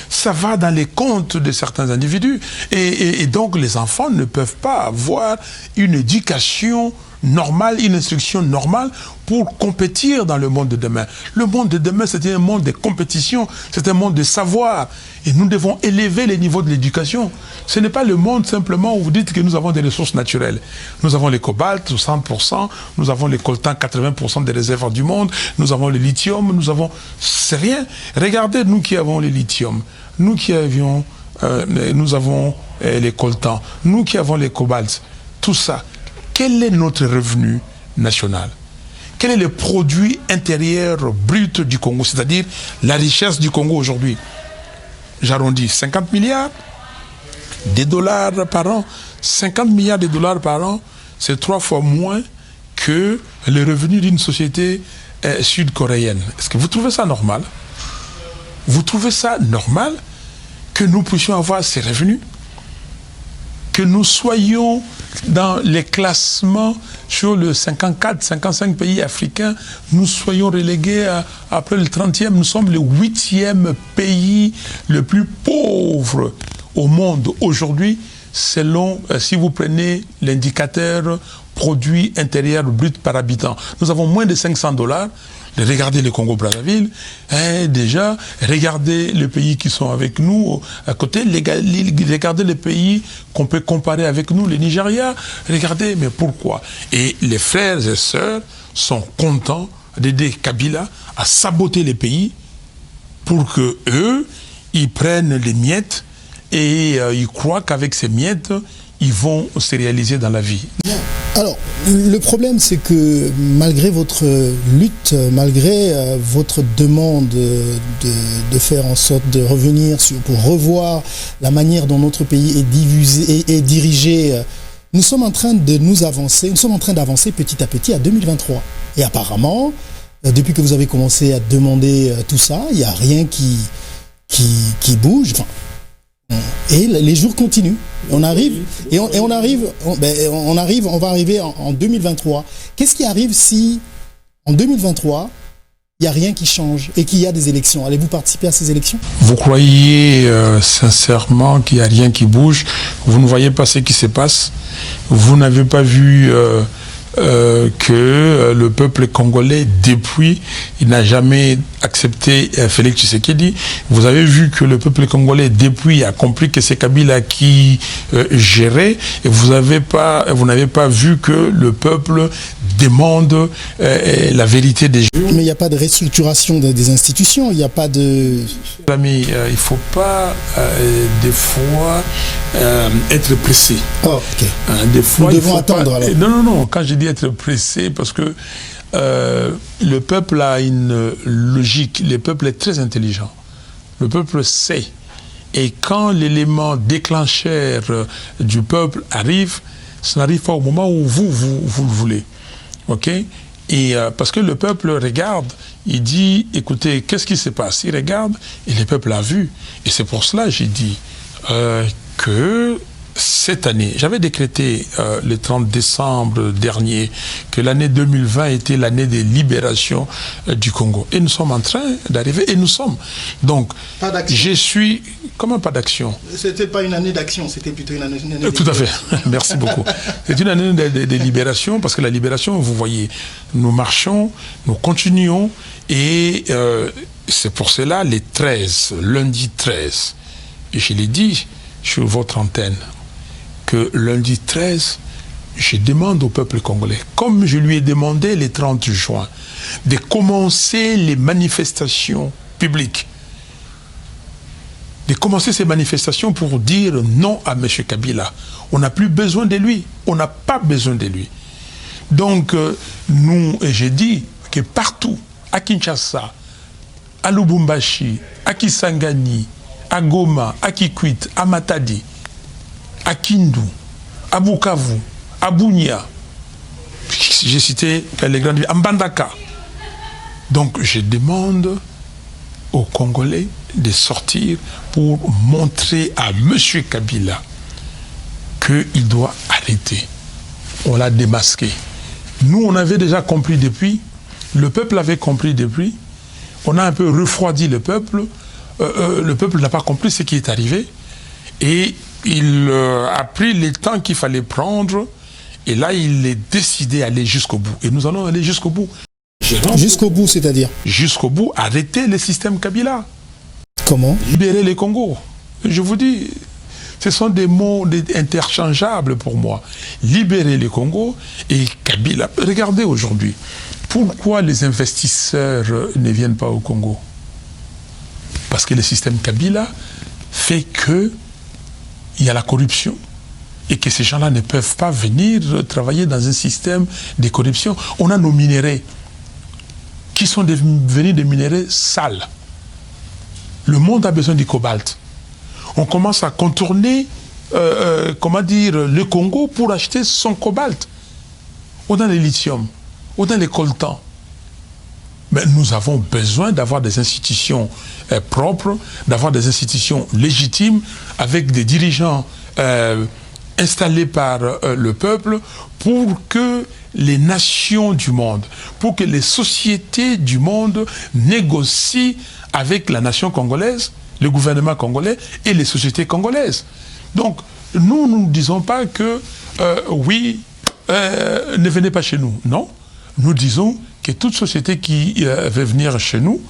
ça va dans les comptes de certains individus. Et donc les enfants ne peuvent pas avoir une éducation normale, une instruction normale pour compétir dans le monde de demain. Le monde de demain, c'est un monde de compétition, c'est un monde de savoir. Et nous devons élever les niveaux de l'éducation. Ce n'est pas le monde simplement où vous dites que nous avons des ressources naturelles. Nous avons les cobalt, 60%, nous avons les coltan, 80% des réserves du monde, nous avons le lithium, nous avons... C'est rien. Regardez, nous qui avons le lithium, nous qui avions... nous avons les coltans, nous qui avons les cobalt, tout ça. Quel est notre revenu national? Quel est le produit intérieur brut du Congo, c'est-à-dire la richesse du Congo aujourd'hui? J'arrondis 50 milliards de dollars par an. 50 milliards de dollars par an, c'est 3 fois moins que le revenu d'une société sud-coréenne. Est-ce que vous trouvez ça normal? Vous trouvez ça normal que nous puissions avoir ces revenus? Que nous soyons dans les classements sur le 54, 55 pays africains, nous soyons relégués après le 30e, nous sommes le 8e pays le plus pauvre au monde aujourd'hui, selon, si vous prenez l'indicateur produit intérieur brut par habitant. Nous avons moins de 500 $. Regardez le Congo-Brazzaville, déjà, regardez les pays qui sont avec nous à côté, regardez les pays qu'on peut comparer avec nous, le Nigeria, regardez, mais pourquoi? Et les frères et sœurs sont contents d'aider Kabila à saboter les pays pour que eux, ils prennent les miettes et ils croient qu'avec ces miettes, ils vont se réaliser dans la vie. Alors, le problème, c'est que malgré votre lutte, malgré votre demande de faire en sorte de revenir pour revoir la manière dont notre pays est divisé et dirigé, nous sommes en train de nous avancer, nous sommes en train d'avancer petit à petit à 2023. Et apparemment, depuis que vous avez commencé à demander tout ça, il n'y a rien qui bouge. Enfin, et les jours continuent. On va arriver en 2023. Qu'est-ce qui arrive si, en 2023, il n'y a rien qui change et qu'il y a des élections? Allez-vous participer à ces élections? Vous croyez sincèrement qu'il n'y a rien qui bouge? Vous ne voyez pas ce qui se passe? Vous n'avez pas vu que le peuple congolais, depuis, il n'a jamais accepté Félix Tshisekedi. Vous avez vu que le peuple congolais, depuis, a compris que c'est Kabila qui gérait, et vous n'avez pas vu que le peuple demande la vérité des gens. Mais il n'y a pas de restructuration des institutions, il n'y a pas de... Amis, il ne faut pas des fois être pressé. Oh, ok. Des fois, nous devons attendre alors. Non, quand je dis être pressé, parce que le peuple a une logique, le peuple est très intelligent. Le peuple sait. Et quand l'élément déclencheur du peuple arrive, ça n'arrive pas au moment où vous le voulez. Ok? Et parce que le peuple regarde, il dit, écoutez, qu'est-ce qui se passe? Il regarde et le peuple a vu. Et c'est pour cela que j'ai dit que cette année, j'avais décrété le 30 décembre dernier que l'année 2020 était l'année de libération du Congo. Et nous sommes en train d'arriver, et nous sommes. Donc, pas d'action. Je suis... Comment pas d'action? C'était pas une année d'action, c'était plutôt une année Tout à fait, merci beaucoup. C'est une année de libération, parce que la libération, vous voyez, nous marchons, nous continuons, et c'est pour cela, les 13, lundi 13, et je l'ai dit sur votre antenne, que lundi 13, je demande au peuple congolais, comme je lui ai demandé le 30 juin, de commencer les manifestations publiques, de commencer ces manifestations pour dire non à M. Kabila. On n'a plus besoin de lui, on n'a pas besoin de lui. Donc, nous, et j'ai dit que partout, à Kinshasa, à Lubumbashi, à Kisangani, à Goma, à Kikwit, à Matadi, à Kindu, à Bukavu, à Bunia, j'ai cité les grandes villes, à Mbandaka. Donc je demande aux Congolais de sortir pour montrer à M. Kabila qu'il doit arrêter. On l'a démasqué. Nous, on avait déjà compris depuis, le peuple avait compris depuis, on a un peu refroidi le peuple n'a pas compris ce qui est arrivé, et il a pris le temps qu'il fallait prendre, et là, il est décidé d'aller jusqu'au bout. Et nous allons aller jusqu'au bout. Jusqu'au bout, c'est-à-dire? Jusqu'au bout, arrêter le système Kabila. Comment? Libérer les Congo. Je vous dis, ce sont des mots interchangeables pour moi. Libérer les Congo et Kabila. Regardez aujourd'hui, pourquoi les investisseurs ne viennent pas au Congo? Parce que le système Kabila fait que il y a la corruption et que ces gens-là ne peuvent pas venir travailler dans un système de corruption. On a nos minéraux qui sont devenus des minéraux sales. Le monde a besoin du cobalt. On commence à contourner le Congo pour acheter son cobalt. On a le lithium, on a les coltans. Mais nous avons besoin d'avoir des institutions propres, d'avoir des institutions légitimes, avec des dirigeants installés par le peuple, pour que les nations du monde, pour que les sociétés du monde négocient avec la nation congolaise, le gouvernement congolais et les sociétés congolaises. Donc, nous ne disons pas que, ne venez pas chez nous. Non, nous disons que toute société qui veut venir chez nous,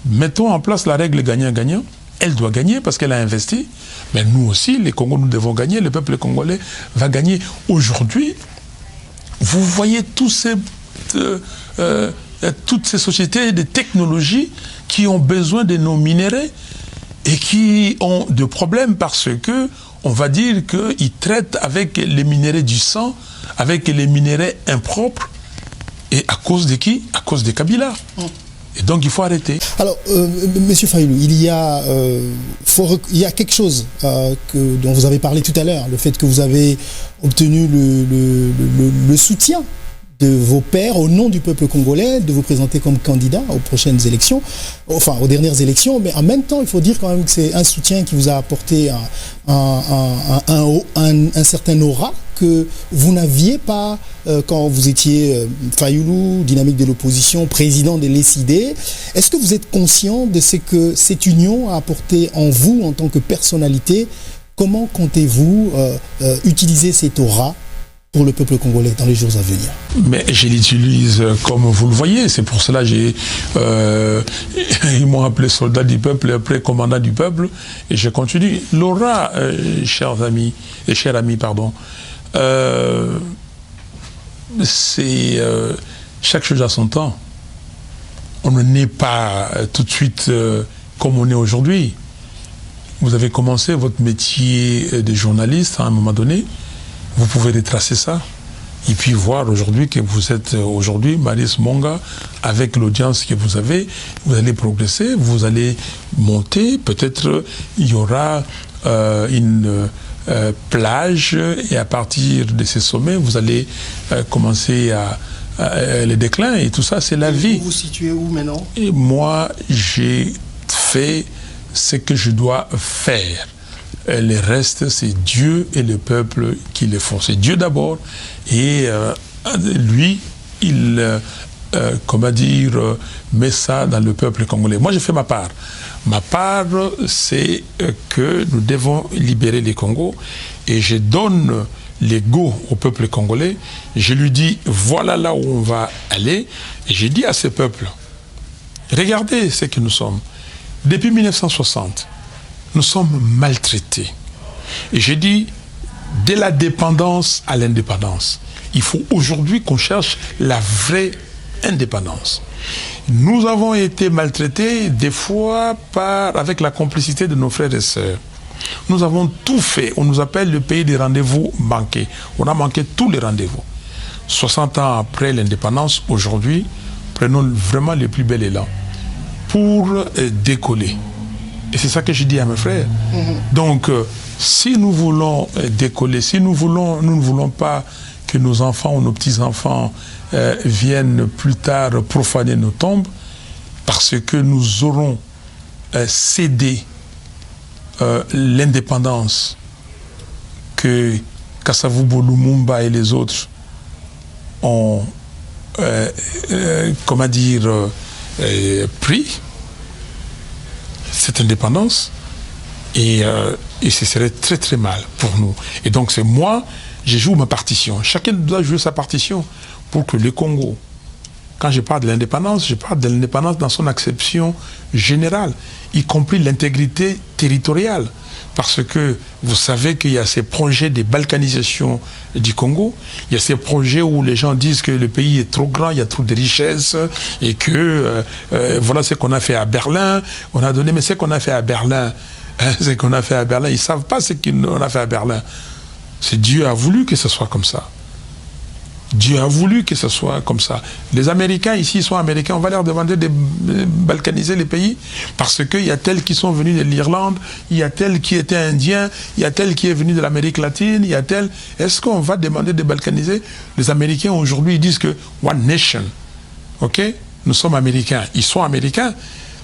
mettons en place la règle gagnant-gagnant. Elle doit gagner parce qu'elle a investi. Mais nous aussi, les Congolais, nous devons gagner. Le peuple congolais va gagner. Aujourd'hui, vous voyez toutes ces sociétés de technologie qui ont besoin de nos minéraux. et qui ont des problèmes parce que on va dire qu'ils traitent avec les minéraux du sang, avec les minéraux impropres, et à cause de qui? À cause des Kabila. Et donc il faut arrêter. Alors, Monsieur Fayulu, il y a quelque chose dont vous avez parlé tout à l'heure, le fait que vous avez obtenu le soutien de vos pairs au nom du peuple congolais, de vous présenter comme candidat aux prochaines élections, enfin aux dernières élections, mais en même temps, il faut dire quand même que c'est un soutien qui vous a apporté un certain aura que vous n'aviez pas quand vous étiez Fayulu, dynamique de l'opposition, président de l'ECD. Est-ce que vous êtes conscient de ce que cette union a apporté en vous en tant que personnalité? Comment comptez-vous utiliser cette aura pour le peuple congolais dans les jours à venir? Mais je l'utilise comme vous le voyez, c'est pour cela ils m'ont appelé soldat du peuple et après commandant du peuple, et je continue. L'aura, chers amis, c'est chaque chose à son temps. On ne naît pas tout de suite comme on est aujourd'hui. Vous avez commencé votre métier de journaliste à un moment donné. Vous pouvez retracer ça et puis voir aujourd'hui que vous êtes aujourd'hui Maurice Monga, avec l'audience que vous avez, vous allez progresser, vous allez monter, peut-être il y aura une plage et à partir de ces sommets, vous allez commencer à le déclin et tout ça, c'est la vie. Vous vous situez où maintenant? Et moi, j'ai fait ce que je dois faire. Le reste, c'est Dieu et le peuple qui le font. C'est Dieu d'abord, et lui, il, met ça dans le peuple congolais. Moi, j'ai fait ma part. Ma part, c'est que nous devons libérer les Congos, et je donne les go au peuple congolais. Je lui dis, voilà là où on va aller, et j'ai dit à ce peuple, regardez ce que nous sommes. Depuis 1960, nous sommes maltraités. Et j'ai dit, de la dépendance à l'indépendance, il faut aujourd'hui qu'on cherche la vraie indépendance. Nous avons été maltraités des fois avec la complicité de nos frères et sœurs. Nous avons tout fait. On nous appelle le pays des rendez-vous manqués. On a manqué tous les rendez-vous. 60 ans après l'indépendance, aujourd'hui, prenons vraiment le plus bel élan pour décoller. Et c'est ça que je dis à mes frères. Donc, si nous voulons décoller, si nous ne voulons pas que nos enfants ou nos petits-enfants viennent plus tard profaner nos tombes, parce que nous aurons cédé l'indépendance que Kasavubu, Lumumba et les autres ont, pris, cette indépendance, et ce serait très très mal pour nous. Et donc c'est moi, je joue ma partition. Chacun doit jouer sa partition pour que le Congo, quand je parle de l'indépendance, je parle de l'indépendance dans son acception générale, y compris l'intégrité territoriale. Parce que vous savez qu'il y a ces projets de balkanisation du Congo, il y a ces projets où les gens disent que le pays est trop grand, il y a trop de richesses, et que voilà ce qu'on a fait à Berlin, on a donné, mais ce qu'on a fait à Berlin, ils ne savent pas ce qu'on a fait à Berlin. C'est Dieu a voulu que ce soit comme ça. Dieu a voulu que ce soit comme ça. Les Américains, ici, ils sont Américains, on va leur demander de balkaniser les pays, parce qu'il y a tels qui sont venus de l'Irlande, il y a tels qui étaient indiens, il y a tels qui est venu de l'Amérique latine, il y a tel... Est-ce qu'on va demander de balkaniser? Les Américains, aujourd'hui, ils disent que One Nation, ok? Nous sommes Américains, ils sont Américains.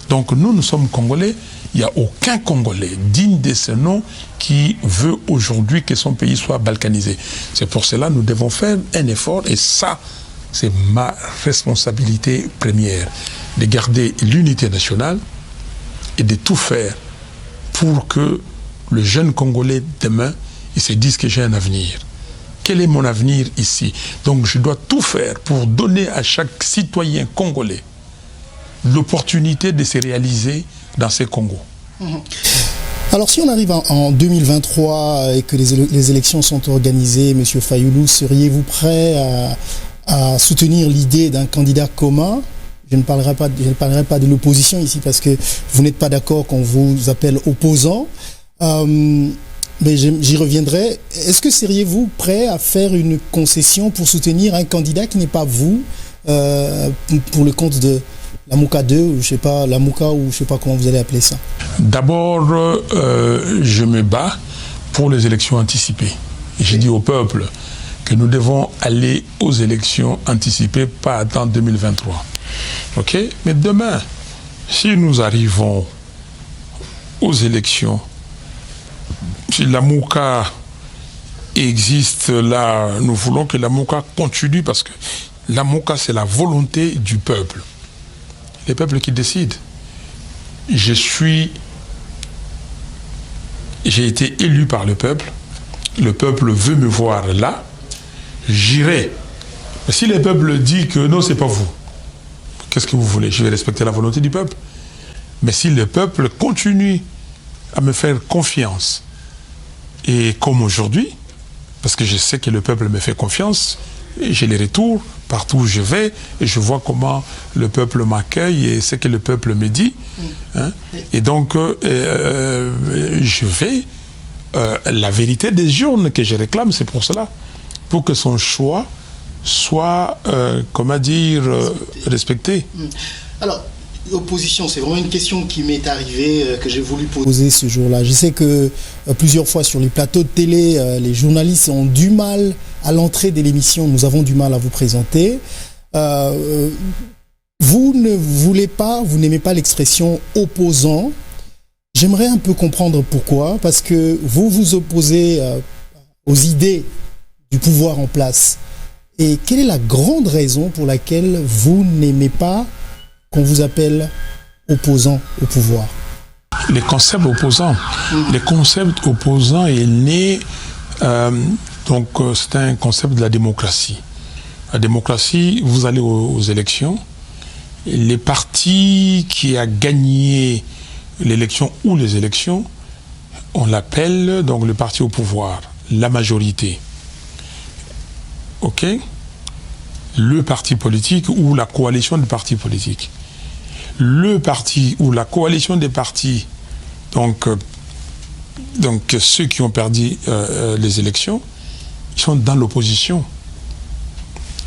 Donc nous, nous sommes Congolais. Il n'y a aucun Congolais digne de ce nom qui veut aujourd'hui que son pays soit balkanisé. C'est pour cela que nous devons faire un effort, et ça, c'est ma responsabilité première, de garder l'unité nationale et de tout faire pour que le jeune Congolais demain, il se dise que j'ai un avenir. Quel est mon avenir ici? Donc je dois tout faire pour donner à chaque citoyen congolais l'opportunité de se réaliser dans ces Congos. Alors si on arrive en 2023 et que les élections sont organisées, M. Fayulu, seriez-vous prêt à soutenir l'idée d'un candidat commun je ne parlerai pas de l'opposition ici parce que vous n'êtes pas d'accord qu'on vous appelle opposant. Mais j'y reviendrai. Est-ce que seriez-vous prêt à faire une concession pour soutenir un candidat qui n'est pas vous, pour le compte de la Mouka 2, ou je sais pas, la Mouka, ou je sais pas comment vous allez appeler ça? D'abord, je me bats pour les élections anticipées. J'ai dit au peuple que nous devons aller aux élections anticipées, pas attendre 2023. OK? Mais demain, si nous arrivons aux élections, si la Mouka existe là, nous voulons que la Mouka continue parce que la Mouka, c'est la volonté du peuple. Les peuples qui décident. J'ai été élu par le peuple veut me voir là, j'irai. Mais si le peuple dit que non, c'est pas vous, qu'est-ce que vous voulez? Je vais respecter la volonté du peuple. Mais si le peuple continue à me faire confiance, et comme aujourd'hui, parce que je sais que le peuple me fait confiance, j'ai les retours partout où je vais, et je vois comment le peuple m'accueille et ce que le peuple me dit. Hein. Et donc, je vais... la vérité des urnes que je réclame, c'est pour cela. Pour que son choix soit, respecté. Alors, l'opposition, c'est vraiment une question qui m'est arrivée, que j'ai voulu poser ce jour-là. Je sais que plusieurs fois sur les plateaux de télé, les journalistes ont du mal à l'entrée de l'émission. Nous avons du mal à vous présenter. Vous ne voulez pas, vous n'aimez pas l'expression opposant. J'aimerais un peu comprendre pourquoi, parce que vous vous opposez aux idées du pouvoir en place. Et quelle est la grande raison pour laquelle vous n'aimez pas qu'on vous appelle opposant au pouvoir? Les concepts opposants. Les concepts opposants est né, c'est un concept de la démocratie. La démocratie, vous allez aux élections, les partis qui a gagné l'élection ou les élections, on l'appelle donc le parti au pouvoir, la majorité. OK? Le parti politique ou la coalition de partis politiques. Le parti ou la coalition des partis, donc ceux qui ont perdu les élections, ils sont dans l'opposition.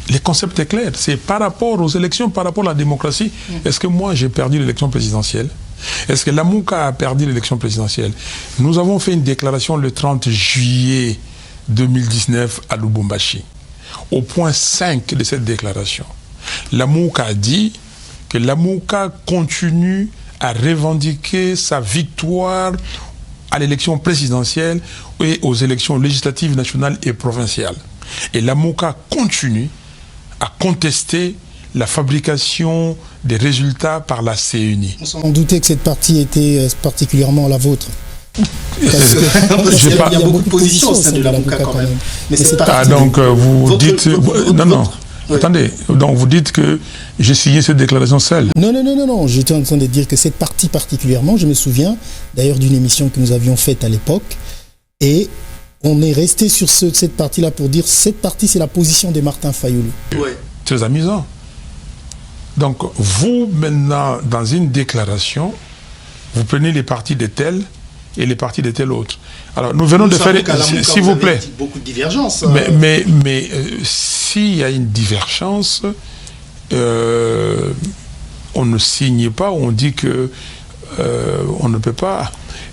Les concepts est clair. C'est par rapport aux élections, par rapport à la démocratie. Est-ce que moi j'ai perdu l'élection présidentielle? Est-ce que la Mouka a perdu l'élection présidentielle? Nous avons fait une déclaration le 30 juillet 2019 à Lubumbashi. Au point 5 de cette déclaration, la Mouka a dit que la Mouka continue à revendiquer sa victoire à l'élection présidentielle et aux élections législatives nationales et provinciales. Et la Mouka continue à contester la fabrication des résultats par la CENI. On s'en doutait que cette partie était particulièrement la vôtre. Parce qu'il y a beaucoup de positions au sein de la Mouka quand même. Mais c'est pas donc vous dites... Non. Attendez, donc vous dites que j'ai signé cette déclaration seule. Non. J'étais en train de dire que cette partie particulièrement, je me souviens d'ailleurs d'une émission que nous avions faite à l'époque, et on est resté sur cette partie-là pour dire cette partie, c'est la position de Martin Fayulu. Ouais. Très amusant. Donc, vous, maintenant, dans une déclaration, vous prenez les partis de tel et les partis de tel autre. Alors, nous venons de faire... S'il vous plaît. Beaucoup de divergences. Mais s'il y a une divergence, on ne signe pas, on dit que on ne peut pas.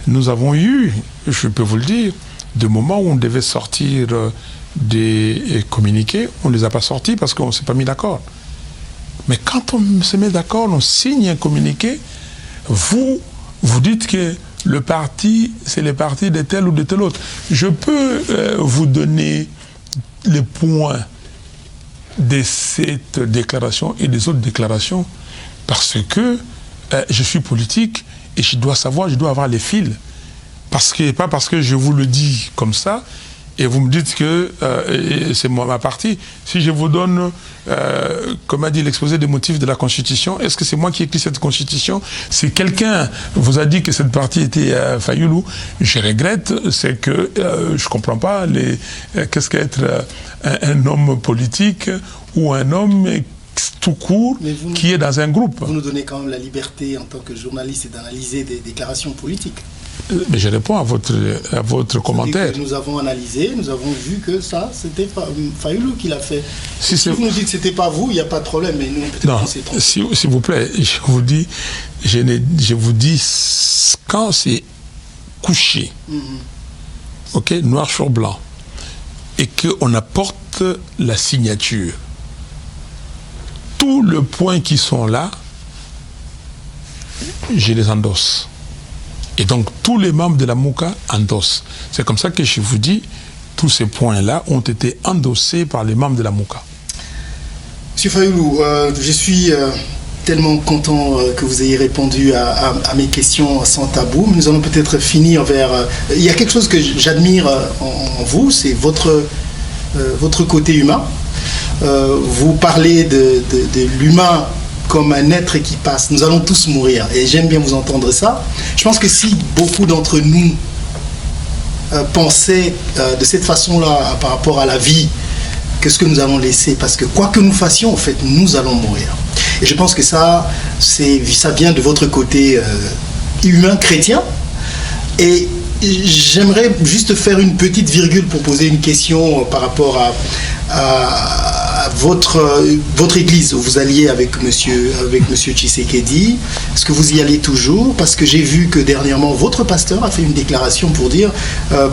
Nous avons eu, je peux vous le dire, des moments où on devait sortir des communiqués, on ne les a pas sortis parce qu'on ne s'est pas mis d'accord. Mais quand on se met d'accord, on signe un communiqué, vous dites que le parti, c'est le parti de tel ou de tel autre. Je peux vous donner les points de cette déclaration et des autres déclarations parce que je suis politique et je dois savoir, je dois avoir les fils. Pas parce que je vous le dis comme ça et vous me dites que c'est ma partie. Si je vous donne, comme a dit l'exposé des motifs de la Constitution, est-ce que c'est moi qui ai écrit cette Constitution? Si quelqu'un vous a dit que cette partie était Fayulu, je regrette, c'est que je ne comprends pas qu'est-ce qu'être un homme politique ou un homme tout court qui est dans un groupe. Vous nous donnez quand même la liberté en tant que journaliste d'analyser des déclarations politiques. Mais je réponds à votre commentaire. Nous avons analysé, nous avons vu que ça, c'était Fayoulou qui l'a fait. Si vous nous dites que c'était pas vous, il n'y a pas de problème. Mais nous, non, s'il vous plaît, je vous dis quand c'est couché, ok, noir sur blanc, et qu'on apporte la signature, tous les points qui sont là, je les endosse. Et donc, tous les membres de la MOUCA endossent. C'est comme ça que je vous dis, tous ces points-là ont été endossés par les membres de la MOUCA. Monsieur Fayoulou, je suis tellement content que vous ayez répondu à mes questions sans tabou. Nous allons peut-être finir vers... il y a quelque chose que j'admire en vous, c'est votre côté humain. Vous parlez de l'humain comme un être qui passe. Nous allons tous mourir. Et j'aime bien vous entendre ça. Je pense que si beaucoup d'entre nous pensaient de cette façon-là par rapport à la vie, qu'est-ce que nous allons laisser? Parce que quoi que nous fassions, en fait, nous allons mourir. Et je pense que ça vient de votre côté humain, chrétien. Et j'aimerais juste faire une petite virgule pour poser une question par rapport à votre église où vous alliez avec monsieur Tshisekedi. Est-ce que vous y allez toujours? Parce que j'ai vu que dernièrement votre pasteur a fait une déclaration pour dire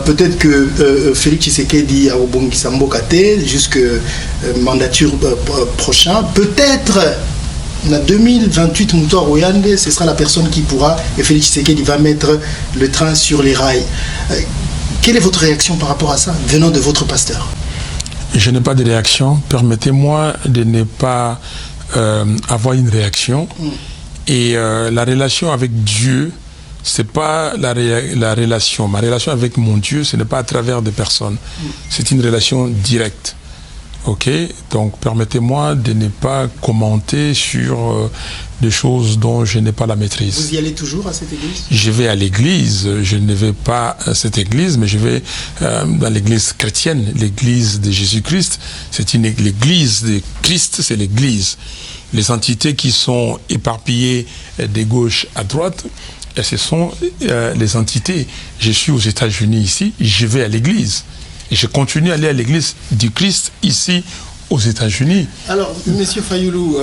peut-être que Félix Tshisekedi a obongisa mbokate jusque mandature prochain, peut-être en 2028 ce sera la personne qui pourra, et Félix Tshisekedi va mettre le train sur les rails. Quelle est votre réaction par rapport à ça venant de votre pasteur? Je n'ai pas de réaction. Permettez-moi de ne pas avoir une réaction. Et la relation avec Dieu, c'est pas la relation. Ma relation avec mon Dieu, ce n'est pas à travers des personnes. C'est une relation directe. Ok, donc permettez-moi de ne pas commenter sur des choses dont je n'ai pas la maîtrise. Vous y allez toujours à cette église? Je vais à l'église, je ne vais pas à cette église, mais je vais dans l'église chrétienne, l'église de Jésus-Christ. C'est l'église de Christ, c'est l'église. Les entités qui sont éparpillées de gauche à droite, ce sont les entités. Je suis aux États-Unis ici, je vais à l'église. Et je continue à aller à l'église du Christ ici aux États-Unis. Alors, monsieur Fayoulou,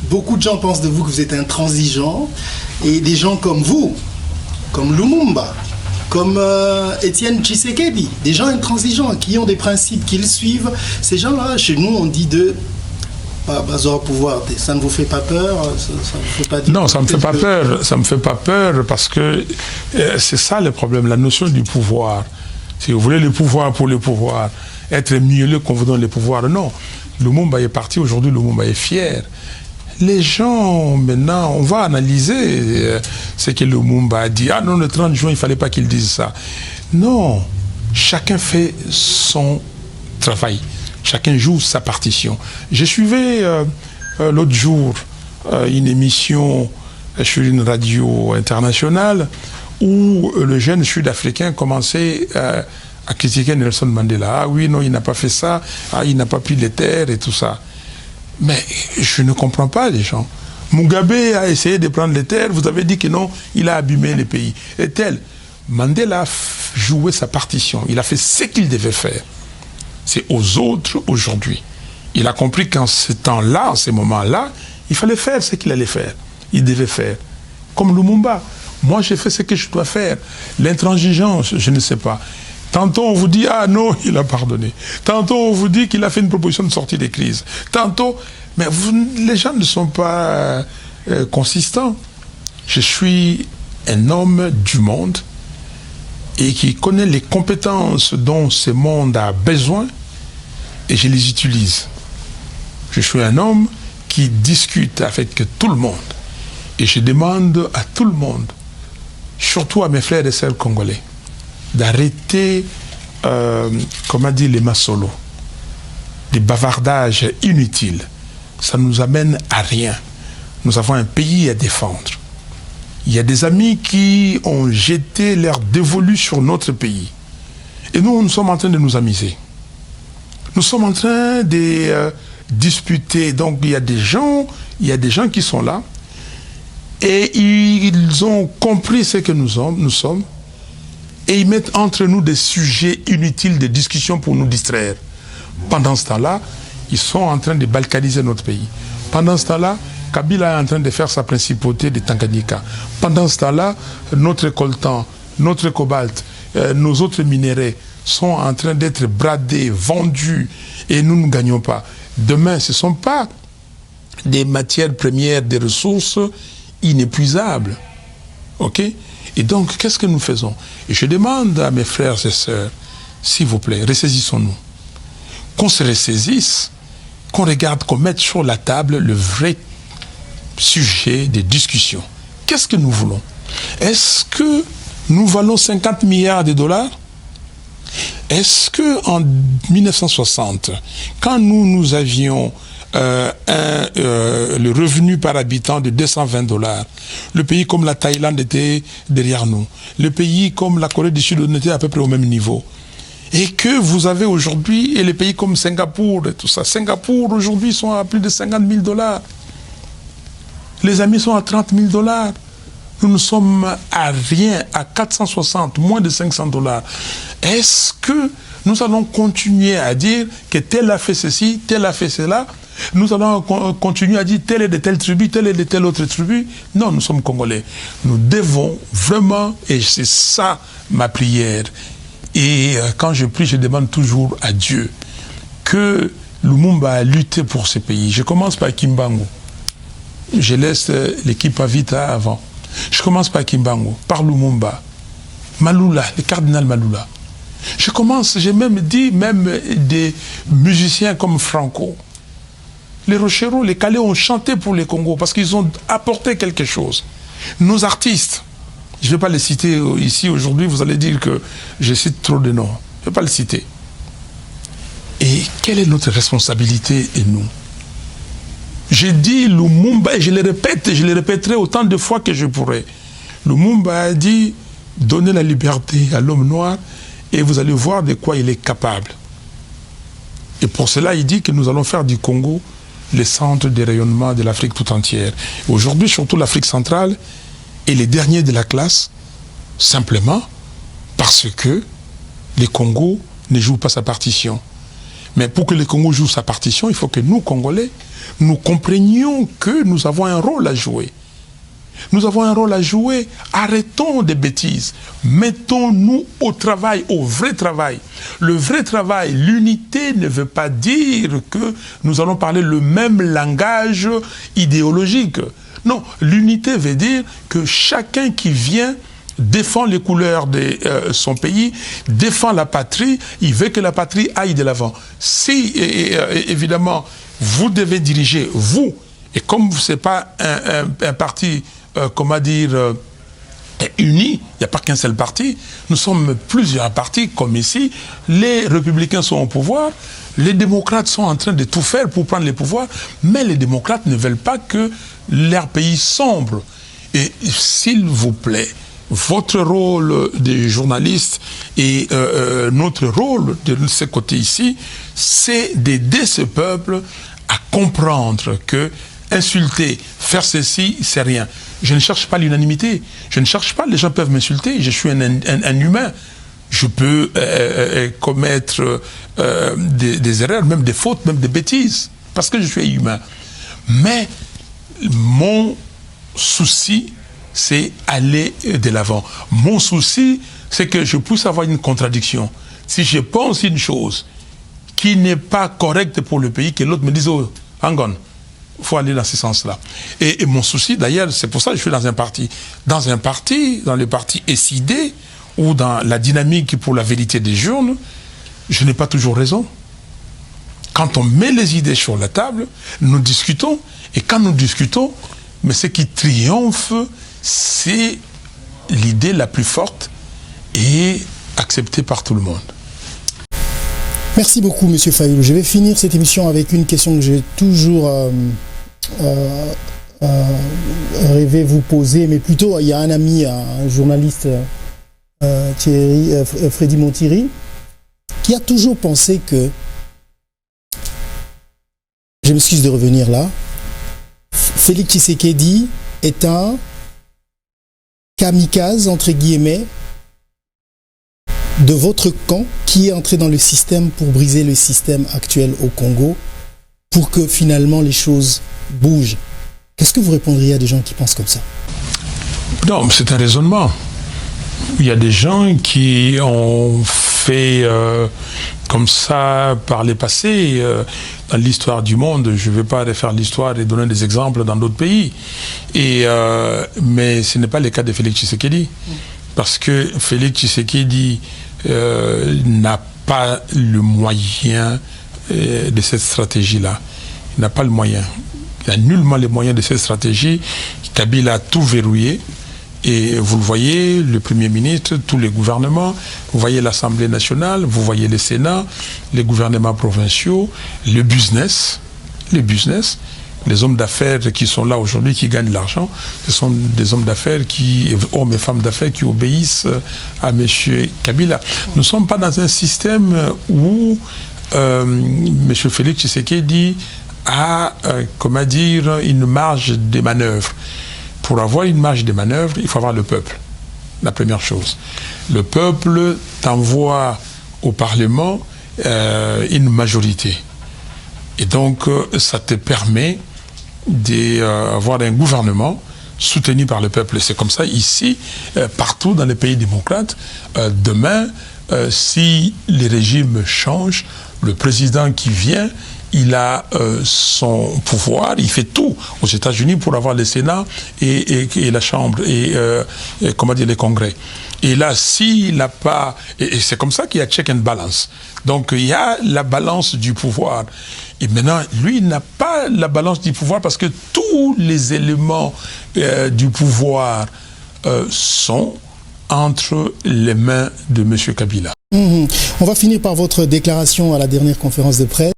beaucoup de gens pensent de vous que vous êtes intransigeant, et des gens comme vous, comme Lumumba, comme Étienne Tshisekedi, des gens intransigeants qui ont des principes qu'ils suivent. Ces gens-là, chez nous, on dit de au pouvoir. Ça ne vous fait pas peur? Ça vous fait pas dire? Non, ça me fait pas peur. Ça me fait pas peur parce que c'est ça le problème, la notion du pouvoir. Si vous voulez le pouvoir pour le pouvoir, être mielleux qu'on vous donne le pouvoir, non. Lumumba est parti, aujourd'hui Lumumba est fier. Les gens, maintenant, on va analyser ce que Lumumba a dit. Ah non, le 30 juin, il ne fallait pas qu'il dise ça. Non, chacun fait son travail. Chacun joue sa partition. Je suivais l'autre jour une émission sur une radio internationale où le jeune sud-africain commençait à critiquer Nelson Mandela. Ah oui, non, il n'a pas fait ça. Ah, il n'a pas pris les terres et tout ça. Mais je ne comprends pas les gens. Mugabe a essayé de prendre les terres. Vous avez dit que non, il a abîmé les pays. Et tel. Mandela a joué sa partition. Il a fait ce qu'il devait faire. C'est aux autres aujourd'hui. Il a compris qu'en ce temps-là, en ces moments-là, il fallait faire ce qu'il allait faire. Il devait faire. Comme Lumumba. Moi, j'ai fait ce que je dois faire. L'intransigeance, je ne sais pas. Tantôt, on vous dit, ah non, il a pardonné. Tantôt, on vous dit qu'il a fait une proposition de sortie des crises. Tantôt, mais les gens ne sont pas consistants. Je suis un homme du monde et qui connaît les compétences dont ce monde a besoin et je les utilise. Je suis un homme qui discute avec tout le monde et je demande à tout le monde, surtout à mes frères et sœurs congolais, d'arrêter, comment dire, les massolos, des bavardages inutiles. Ça ne nous amène à rien. Nous avons un pays à défendre. Il y a des amis qui ont jeté leur dévolu sur notre pays. Et nous sommes en train de nous amuser. Nous sommes en train de disputer. Donc il y a des gens qui sont là et ils ont compris ce que nous sommes et ils mettent entre nous des sujets inutiles de discussion pour nous distraire. Pendant ce temps-là, ils sont en train de balkaniser notre pays. Pendant ce temps-là, Kabila est en train de faire sa principauté de Tanganyika. Pendant ce temps-là, notre coltan, notre cobalt, nos autres minéraux sont en train d'être bradés, vendus, et nous ne gagnons pas. Demain, ce ne sont pas des matières premières, des ressources inépuisables. OK? Et donc, qu'est-ce que nous faisons? Et je demande à mes frères et sœurs, s'il vous plaît, ressaisissons-nous. Qu'on se ressaisisse, qu'on regarde, qu'on mette sur la table le vrai sujet des discussions. Qu'est-ce que nous voulons? Est-ce que nous valons 50 milliards de dollars? Est-ce qu'en 1960, quand nous avions le revenu par habitant de 220 $, le pays comme la Thaïlande était derrière nous, le pays comme la Corée du Sud était à peu près au même niveau, et que vous avez aujourd'hui, et les pays comme Singapour et tout ça, Singapour aujourd'hui sont à plus de 50 000 $. Les amis sont à 30 000 $. Nous sommes à rien, à 460, moins de 500 $. Est-ce que nous allons continuer à dire que tel a fait ceci, tel a fait cela? Nous allons continuer à dire tel est de telle tribu, tel est de telle autre tribu? Non, nous sommes Congolais. Nous devons vraiment, et c'est ça ma prière, et quand je prie, je demande toujours à Dieu que Lumumba lutte pour ce pays. Je commence par Kimbangu. Je laisse l'équipe Avita avant. Je commence par Kimbangu, par Lumumba, Malula, le cardinal Malula. J'ai même dit, des musiciens comme Franco. Les Rocheros, les Calais ont chanté pour les Congos parce qu'ils ont apporté quelque chose. Nos artistes, je ne vais pas les citer ici aujourd'hui, vous allez dire que je cite trop de noms. Je ne vais pas les citer. Et quelle est notre responsabilité et nous? J'ai dit Lumumba, et je le répète, et je le répéterai autant de fois que je pourrai. Lumumba a dit, donnez la liberté à l'homme noir et vous allez voir de quoi il est capable. Et pour cela, il dit que nous allons faire du Congo le centre de rayonnement de l'Afrique tout entière. Aujourd'hui, surtout l'Afrique centrale est les derniers de la classe, simplement parce que le Congo ne joue pas sa partition. Mais pour que le Congo joue sa partition, il faut que nous, Congolais, nous comprenions que nous avons un rôle à jouer. Nous avons un rôle à jouer. Arrêtons des bêtises. Mettons-nous au travail, au vrai travail. Le vrai travail, l'unité ne veut pas dire que nous allons parler le même langage idéologique. Non, l'unité veut dire que chacun qui vient défend les couleurs de son pays, défend la patrie, il veut que la patrie aille de l'avant. Si, évidemment, vous devez diriger, vous, et comme ce n'est pas un parti, comment dire, uni, il n'y a pas qu'un seul parti, nous sommes plusieurs partis, comme ici, les républicains sont au pouvoir, les démocrates sont en train de tout faire pour prendre le pouvoir, mais les démocrates ne veulent pas que leur pays sombre. Et s'il vous plaît, votre rôle de journaliste et notre rôle de ce côté ici, c'est d'aider ce peuple à comprendre que insulter, faire ceci, c'est rien. Je ne cherche pas l'unanimité. Je ne cherche pas, les gens peuvent m'insulter. Je suis un humain. Je peux commettre des erreurs, même des fautes, même des bêtises, parce que je suis humain. Mais mon souci, c'est aller de l'avant. Mon souci, c'est que je puisse avoir une contradiction. Si je pense une chose qui n'est pas correcte pour le pays, que l'autre me dise, oh, hang on, il faut aller dans ce sens-là. Et mon souci, d'ailleurs, c'est pour ça que je suis dans un parti. Dans le parti SID, ou dans la dynamique pour la vérité des journaux, je n'ai pas toujours raison. Quand on met les idées sur la table, nous discutons, et quand nous discutons, mais ce qui triomphe, c'est l'idée la plus forte et acceptée par tout le monde. Merci beaucoup, Monsieur Fayulu. Je vais finir cette émission avec une question que j'ai toujours rêvé vous poser, mais plutôt, il y a un ami, un journaliste, Freddy Montieri, qui a toujours pensé que je m'excuse de revenir là, Félix Tshisekedi est un kamikaze, entre guillemets, de votre camp qui est entré dans le système pour briser le système actuel au Congo, pour que finalement les choses bougent. Qu'est-ce que vous répondriez à des gens qui pensent comme ça? Non, c'est un raisonnement. Il y a des gens qui ont fait comme ça par les passés dans l'histoire du monde. Je ne vais pas refaire l'histoire et donner des exemples dans d'autres pays. Mais ce n'est pas le cas de Félix Tshisekedi. Parce que Félix Tshisekedi n'a pas le moyen de cette stratégie-là. Il n'a pas le moyen. Il n'a nullement les moyens de cette stratégie. Kabila a tout verrouillé. Et vous le voyez, le Premier ministre, tous les gouvernements, vous voyez l'Assemblée nationale, vous voyez le Sénat, les gouvernements provinciaux, le business, les hommes d'affaires qui sont là aujourd'hui, qui gagnent de l'argent, ce sont des hommes d'affaires, hommes et femmes d'affaires qui obéissent à M. Kabila. Nous ne sommes pas dans un système où M. Félix Tshisekedi a, comment dire, une marge de manœuvre. Pour avoir une marge de manœuvre, il faut avoir le peuple. La première chose. Le peuple t'envoie au Parlement une majorité. Et donc, ça te permet d'avoir un gouvernement soutenu par le peuple. C'est comme ça ici, partout dans les pays démocrates. Demain, si les régimes changent, le président qui vient, il a son pouvoir, il fait tout aux États-Unis pour avoir le Sénat et la Chambre et comment dire, les congrès. Et là, s'il n'a pas... Et c'est comme ça qu'il y a check and balance. Donc, il y a la balance du pouvoir. Et maintenant, lui, il n'a pas la balance du pouvoir parce que tous les éléments du pouvoir sont entre les mains de M. Kabila. On va finir par votre déclaration à la dernière conférence de presse.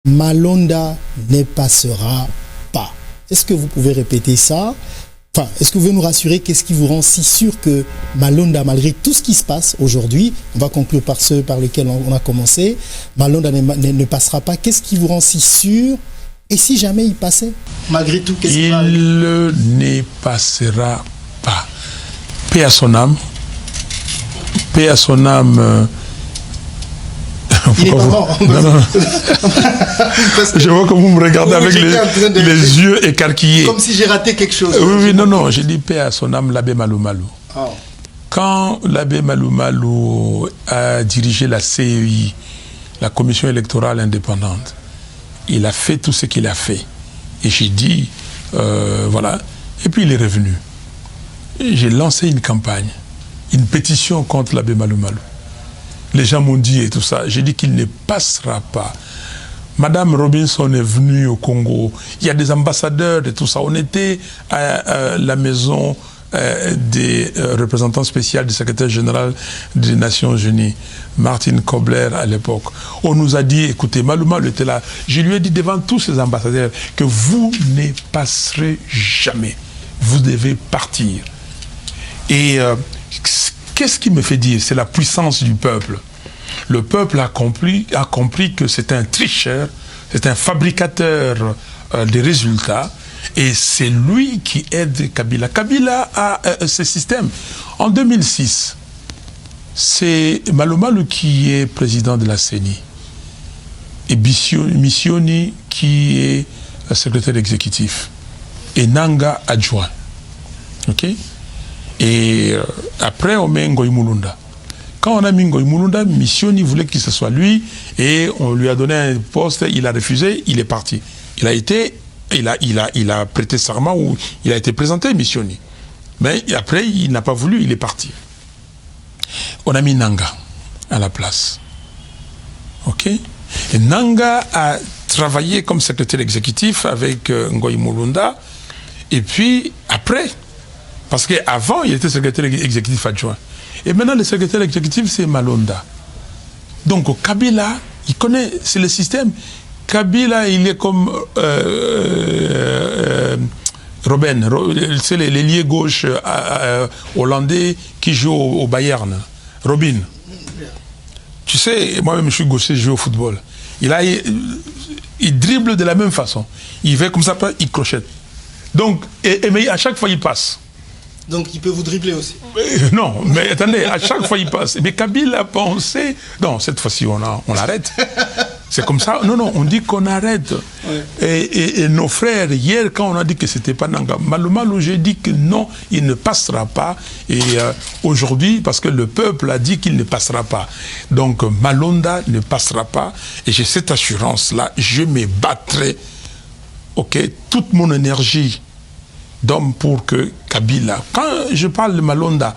Malonda ne passera pas. Est-ce que vous pouvez répéter ça? Enfin, est-ce que vous pouvez nous rassurer? Qu'est-ce qui vous rend si sûr que Malonda, malgré tout ce qui se passe aujourd'hui, on va conclure par ceux par lesquels on a commencé, Malonda ne passera pas. Qu'est-ce qui vous rend si sûr? Et si jamais il passait? Malgré tout, qu'est-ce qui va arriver? Il ne passera pas. Paix à son âme. Paix à son âme. Il est pas mort. Non. Je vois que vous me regardez avec les yeux écarquillés. Comme si j'ai raté quelque chose. Oui, non, j'ai dit paix à son âme, l'abbé Malou Malou. Oh. Quand l'abbé Malou Malou a dirigé la CEI, la Commission électorale indépendante, il a fait tout ce qu'il a fait. Et j'ai dit, voilà. Et puis il est revenu. J'ai lancé une campagne, une pétition contre l'abbé Malou Malou. Les gens m'ont dit et tout ça. J'ai dit qu'il ne passera pas. Madame Robinson est venue au Congo. Il y a des ambassadeurs et tout ça. On était à la maison des représentants spéciaux du secrétaire général des Nations Unies, Martin Kobler à l'époque. On nous a dit, écoutez, Malou Malou était là. Je lui ai dit devant tous ces ambassadeurs que vous ne passerez jamais. Vous devez partir. Et qu'est-ce qui me fait dire? C'est la puissance du peuple. Le peuple a compris que c'est un tricheur, c'est un fabricateur de résultats, et c'est lui qui aide Kabila. Kabila a ce système. En 2006, c'est Malou Malou qui est président de la CENI, et Missioni qui est secrétaire exécutif, et Nanga adjoint. Ok? Et après, on met Ngoï Mulunda. Quand on a mis Ngoï Mulunda, Missioni voulait que ce soit lui, et on lui a donné un poste, il a refusé, il est parti. Il a prêté serment, ou il a été présenté, Missioni. Mais après, il n'a pas voulu, il est parti. On a mis Nanga à la place. Ok? Et Nanga a travaillé comme secrétaire exécutif avec Ngoï Mulunda, et puis après, parce qu'avant, il était secrétaire exécutif adjoint. Et maintenant, le secrétaire exécutif, c'est Malonda. Donc, Kabila, il connaît, c'est le système. Kabila, il est comme Robben, c'est l'ailier gauche hollandais qui joue au Bayern. Robin. Tu sais, moi-même, je suis gaucher, je joue au football. il dribble de la même façon. Il fait comme ça, il crochette. Donc, mais à chaque fois, il passe. Donc, il peut vous dribbler aussi. Non, mais attendez, à chaque fois, il passe. Mais Kabila a pensé... Non, cette fois-ci, on l'arrête. C'est comme ça. Non, on dit qu'on arrête. Ouais. Et nos frères, hier, quand on a dit que c'était pas Nanga Malo, j'ai dit que non, il ne passera pas. Et aujourd'hui, parce que le peuple a dit qu'il ne passera pas. Donc, Malonda ne passera pas. Et j'ai cette assurance-là. Je me battrai, toute mon énergie d'homme pour que Kabila... Quand je parle de Malonda,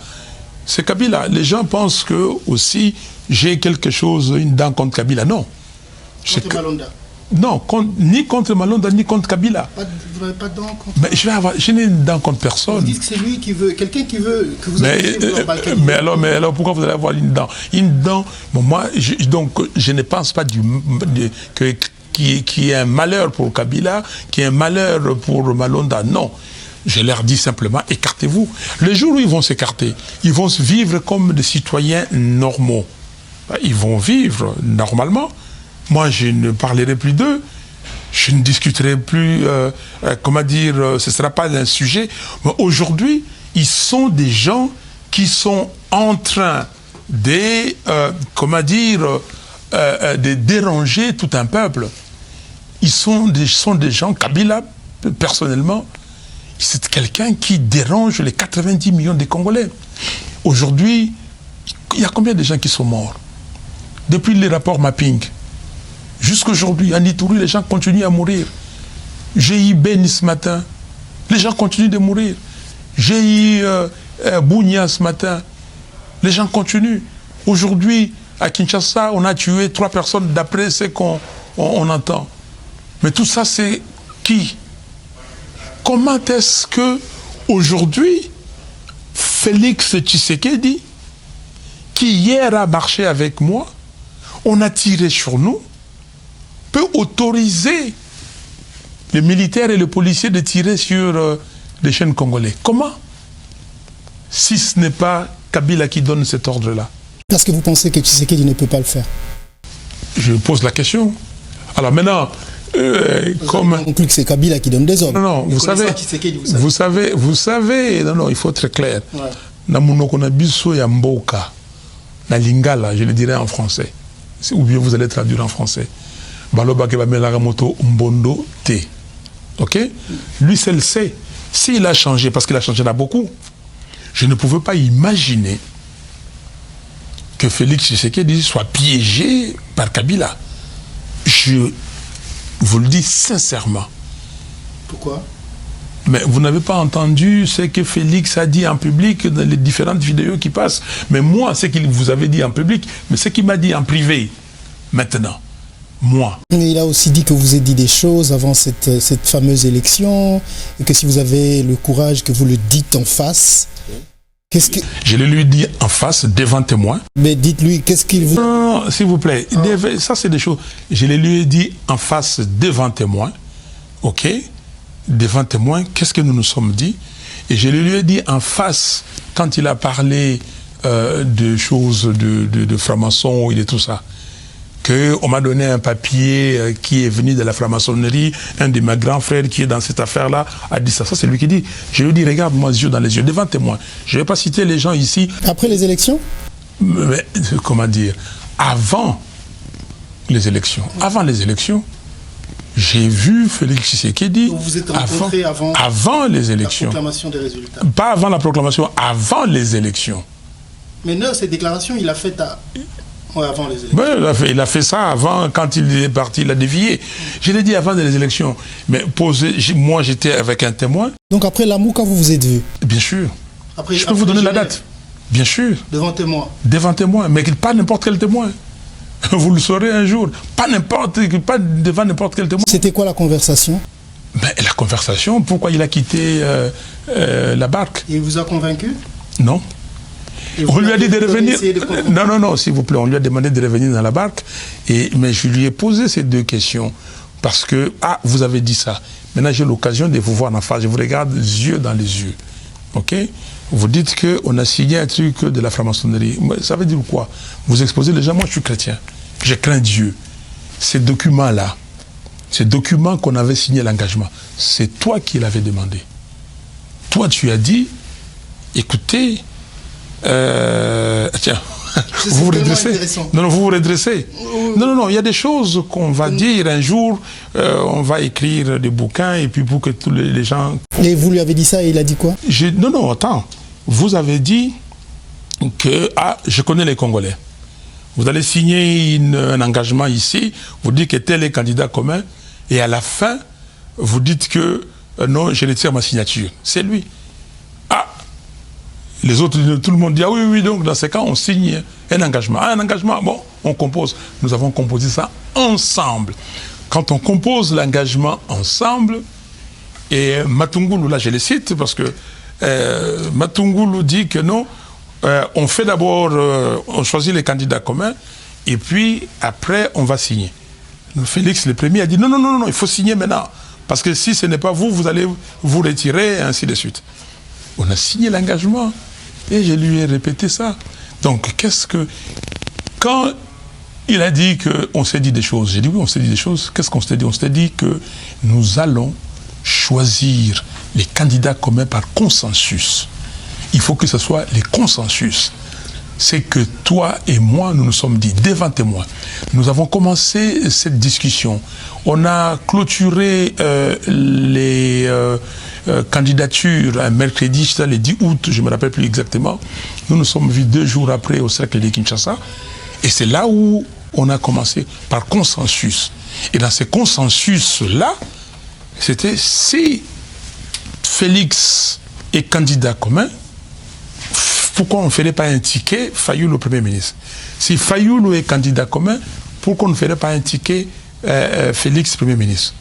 c'est Kabila. Les gens pensent que aussi j'ai quelque chose, une dent contre Kabila. Non. Contre Malonda? Non, ni contre Malonda, ni contre Kabila. Vous n'avez pas de dent contre... Mais je n'ai une dent contre personne. Vous dites que c'est lui qui veut... Quelqu'un qui veut que vous ayez... Mais alors, pourquoi vous allez avoir une dent? Une dent... Bon, moi, je ne pense pas qui est un malheur pour Kabila, qui est un malheur pour Malonda. Non. Je leur dis simplement, écartez-vous. Le jour où ils vont s'écarter, ils vont vivre comme des citoyens normaux. Ils vont vivre normalement. Moi, je ne parlerai plus d'eux. Je ne discuterai plus, ce ne sera pas un sujet. Mais aujourd'hui, ils sont des gens qui sont en train de déranger tout un peuple. Ils sont des gens, Kabila, personnellement, c'est quelqu'un qui dérange les 90 millions de Congolais. Aujourd'hui, il y a combien de gens qui sont morts? Depuis les rapports mapping, jusqu'aujourd'hui, en Ituri, les gens continuent à mourir. J'ai eu Beni ce matin, les gens continuent de mourir. J'ai eu Bunia ce matin, les gens continuent. Aujourd'hui, à Kinshasa, on a tué 3 personnes d'après ce qu'on entend. Mais tout ça, c'est qui? Comment est-ce que aujourd'hui, Félix Tshisekedi, qui hier a marché avec moi, on a tiré sur nous, peut autoriser les militaires et les policiers de tirer sur les jeunes Congolais? Comment? Si ce n'est pas Kabila qui donne cet ordre-là. Parce que vous pensez que Tshisekedi ne peut pas le faire? Je pose la question. Alors maintenant... comme que c'est Kabila qui donne des ordres. Non, vous savez, non, il faut être clair. Na munoko na biso ya mboka, na lingala, je le dirais en français, ou bien vous allez traduire en français. Baloba ke ba melaka moto mbondo te. Ok? Lui seul sait. S'il a changé, parce qu'il a changé là beaucoup, je ne pouvais pas imaginer que Félix Tshisekedi soit piégé par Kabila. Je vous le dis sincèrement. Pourquoi? Mais vous n'avez pas entendu ce que Félix a dit en public dans les différentes vidéos qui passent. Mais moi, ce qu'il vous avait dit en public, mais ce qu'il m'a dit en privé, maintenant, moi. Mais il a aussi dit que vous avez dit des choses avant cette fameuse élection, et que si vous avez le courage, que vous le dites en face. Je le lui dis en face, devant témoin. Mais dites-lui, qu'est-ce qu'il vous... Non, s'il vous plaît, ça c'est des choses. Je le lui ai dit en face, devant témoin, ok? Devant témoin, qu'est-ce que nous nous sommes dit? Et je le lui ai dit en face, quand il a parlé de choses de franc-maçon et de tout ça, qu'on m'a donné un papier qui est venu de la franc-maçonnerie, un de mes grands frères qui est dans cette affaire-là a dit ça. Ça, c'est lui qui dit. Je lui dis, regarde-moi les yeux dans les yeux, devant témoin. Je ne vais pas citer les gens ici. Après les élections? Mais, comment dire? Avant les élections. Avant les élections, j'ai vu Félix Tshisekedi. Donc vous êtes rencontré avant les élections. La proclamation des résultats. Pas avant la proclamation, avant les élections. Mais non, cette déclaration, il a fait avant les élections. Ben, il a fait ça avant, quand il est parti, il a dévié. Je l'ai dit avant les élections. Mais moi, j'étais avec un témoin. Donc après l'amour, quand vous vous êtes vu? Bien sûr. Je peux vous donner la date. Bien sûr. Devant témoin. Devant témoin, mais pas n'importe quel témoin. Vous le saurez un jour. Pas devant n'importe quel témoin. C'était quoi la conversation? Ben, la conversation, pourquoi il a quitté la barque? Il vous a convaincu? Non. On lui a dit de revenir. Non, s'il vous plaît, on lui a demandé de revenir dans la barque. Mais je lui ai posé ces 2 questions. Parce que, vous avez dit ça. Maintenant, j'ai l'occasion de vous voir en face. Je vous regarde yeux dans les yeux. Ok? Vous dites qu'on a signé un truc de la franc-maçonnerie. Ça veut dire quoi? Vous exposez les gens. Moi, je suis chrétien. Je crains Dieu. ces documents-là, ces documents qu'on avait signé l'engagement, c'est toi qui l'avais demandé. Toi, tu as dit, écoutez, tiens, vous vous redressez. Non, vous vous redressez. Non, il y a des choses qu'on va dire un jour, on va écrire des bouquins et puis pour que tous les gens... Et vous lui avez dit ça et il a dit quoi? Non, attends. Vous avez dit que, je connais les Congolais. Vous allez signer un engagement ici, vous dites que tel est candidat commun, et à la fin, vous dites que non, je retire ma signature. C'est lui. Les autres, tout le monde dit, oui, donc dans ces cas, on signe un engagement. Un engagement, bon, on compose. Nous avons composé ça ensemble. Quand on compose l'engagement ensemble, et Matungulu, là je le cite, parce que Matungulu dit que non, on fait d'abord, on choisit les candidats communs, et puis après, on va signer. Félix, le premier, a dit, non, il faut signer maintenant. Parce que si ce n'est pas vous, vous allez vous retirer, et ainsi de suite. On a signé l'engagement. Et je lui ai répété ça. Donc, quand il a dit qu'on s'est dit des choses, j'ai dit oui, on s'est dit des choses. Qu'est-ce qu'on s'est dit? On s'est dit que nous allons choisir les candidats communs par consensus. Il faut que ce soit les consensus. C'est que toi et moi, nous nous sommes dit, devant témoins, nous avons commencé cette discussion. On a clôturé les candidatures un mercredi, c'était le 10 août, je ne me rappelle plus exactement. Nous nous sommes vus 2 jours après au cercle de Kinshasa. Et c'est là où on a commencé par consensus. Et dans ce consensus-là, c'était si Félix est candidat commun, pourquoi on ne ferait pas un ticket Fayoulou au Premier ministre? Si Fayoulou est candidat commun, pourquoi on ne ferait pas un ticket Félix Premier ministre?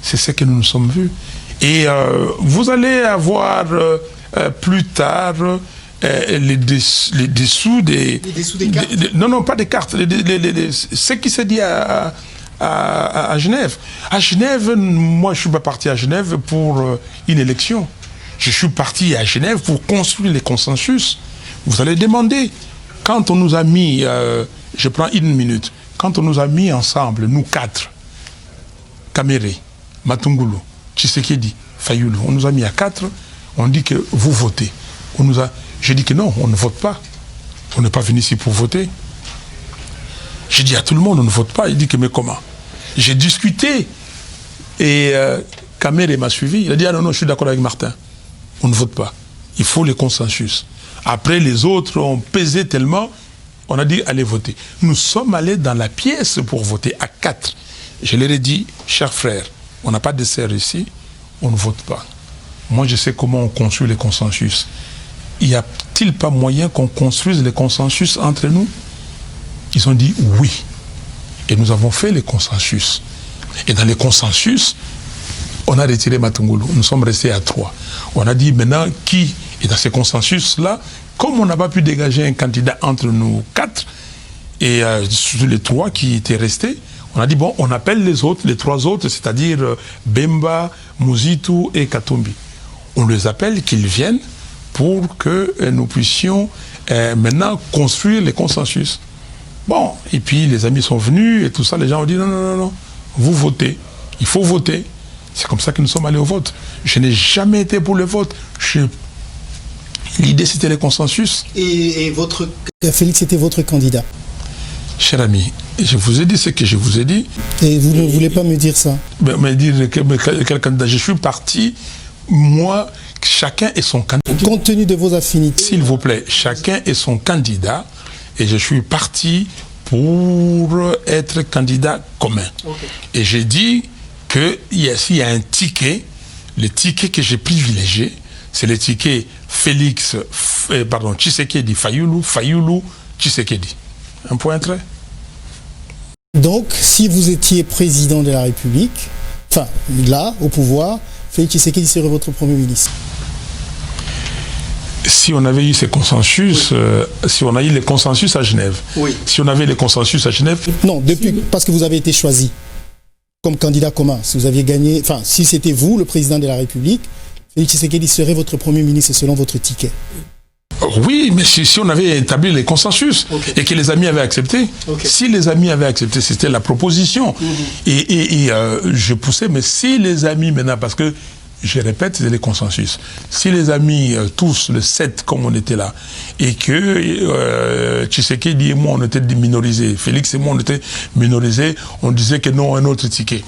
C'est ce que nous nous sommes vus. Et vous allez avoir plus tard les dessous des... Les dessous des cartes? Non, pas des cartes. Ce qui s'est dit à Genève. À Genève, moi je ne suis pas parti à Genève pour une élection. Je suis parti à Genève pour construire les consensus. Vous allez demander, quand on nous a mis, je prends 1 minute, quand on nous a mis ensemble, nous 4, Kamere, Matungulu, Tshisekedi, Fayoulou, on nous a mis à 4, on dit que vous votez. J'ai dit que non, on ne vote pas. On n'est pas venu ici pour voter. J'ai dit à tout le monde, on ne vote pas. Il dit que mais comment? J'ai discuté et Kamere m'a suivi. Il a dit, non, je suis d'accord avec Martin. On ne vote pas. Il faut les consensus. Après, les autres ont pesé tellement, on a dit, allez voter. Nous sommes allés dans la pièce pour voter à 4. Je leur ai dit, chers frères, on n'a pas de dessert ici, on ne vote pas. Moi, je sais comment on construit les consensus. Y a-t-il pas moyen qu'on construise les consensus entre nous? Ils ont dit oui. Et nous avons fait les consensus. Et dans les consensus, on a retiré Matungulu. Nous sommes restés à 3. On a dit maintenant qui est dans ces consensus-là. Comme on n'a pas pu dégager un candidat entre nous 4, et sur les 3 qui étaient restés, on a dit bon, on appelle les autres, les 3 autres, c'est-à-dire Bemba, Muzitu et Katumbi. On les appelle qu'ils viennent pour que nous puissions maintenant construire les consensus. Bon, et puis les amis sont venus et tout ça, les gens ont dit non, vous votez, il faut voter. C'est comme ça que nous sommes allés au vote. Je n'ai jamais été pour le vote. L'idée, c'était le consensus. Et Félix était votre candidat? Cher ami, je vous ai dit ce que je vous ai dit. Et vous ne voulez pas me dire ça? Mais dire quel candidat? Je suis parti, moi, chacun est son candidat. Compte tenu de vos affinités. S'il vous plaît, chacun est son candidat. Et je suis parti pour être candidat commun. Okay. Et j'ai dit s'il y a un ticket, le ticket que j'ai privilégié, c'est le ticket Tshisekedi, Fayoulou, Tshisekedi. Un point trait. Donc, si vous étiez président de la République, enfin, là, au pouvoir, Félix Tshisekedi serait votre Premier ministre? Si on avait eu ces consensus, oui. Si on a eu les consensus à Genève, oui. Si on avait les consensus à Genève... Non, parce que vous avez été choisi comme candidat commun. Si vous aviez gagné, enfin, si c'était vous, le président de la République, Félix Tshisekedi serait votre Premier ministre selon votre ticket. Oui, mais si on avait établi les consensus et que les amis avaient accepté, si les amis avaient accepté, c'était la proposition. Et je poussais, mais si les amis maintenant, parce que je répète, c'est les consensus. Si les amis, tous, le 7, comme on était là, et que Tshisekedi et moi, on était minorisés, Félix et moi, on était minorisés, on disait que non, un autre ticket.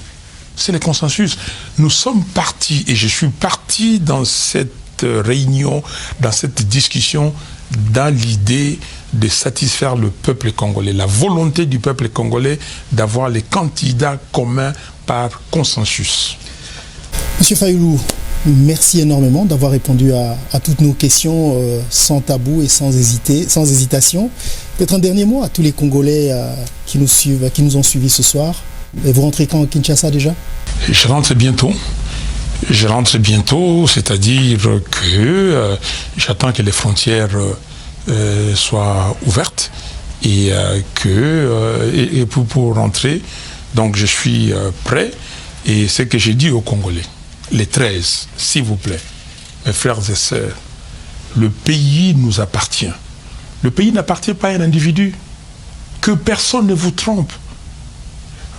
C'est les consensus. Nous sommes partis, et je suis parti dans cette réunion, dans cette discussion, dans l'idée de satisfaire le peuple congolais, la volonté du peuple congolais d'avoir les candidats communs par consensus. Monsieur Fayoulou, merci énormément d'avoir répondu à toutes nos questions sans tabou et sans hésitation. Peut-être un dernier mot à tous les Congolais qui nous suivent, qui nous ont suivis ce soir. Et vous rentrez quand à Kinshasa déjà? Je rentre bientôt. Je rentre bientôt, c'est-à-dire que j'attends que les frontières soient ouvertes et pour rentrer. Donc je suis prêt. Et ce que j'ai dit aux Congolais, les 13, s'il vous plaît, mes frères et sœurs, le pays nous appartient. Le pays n'appartient pas à un individu. Que personne ne vous trompe.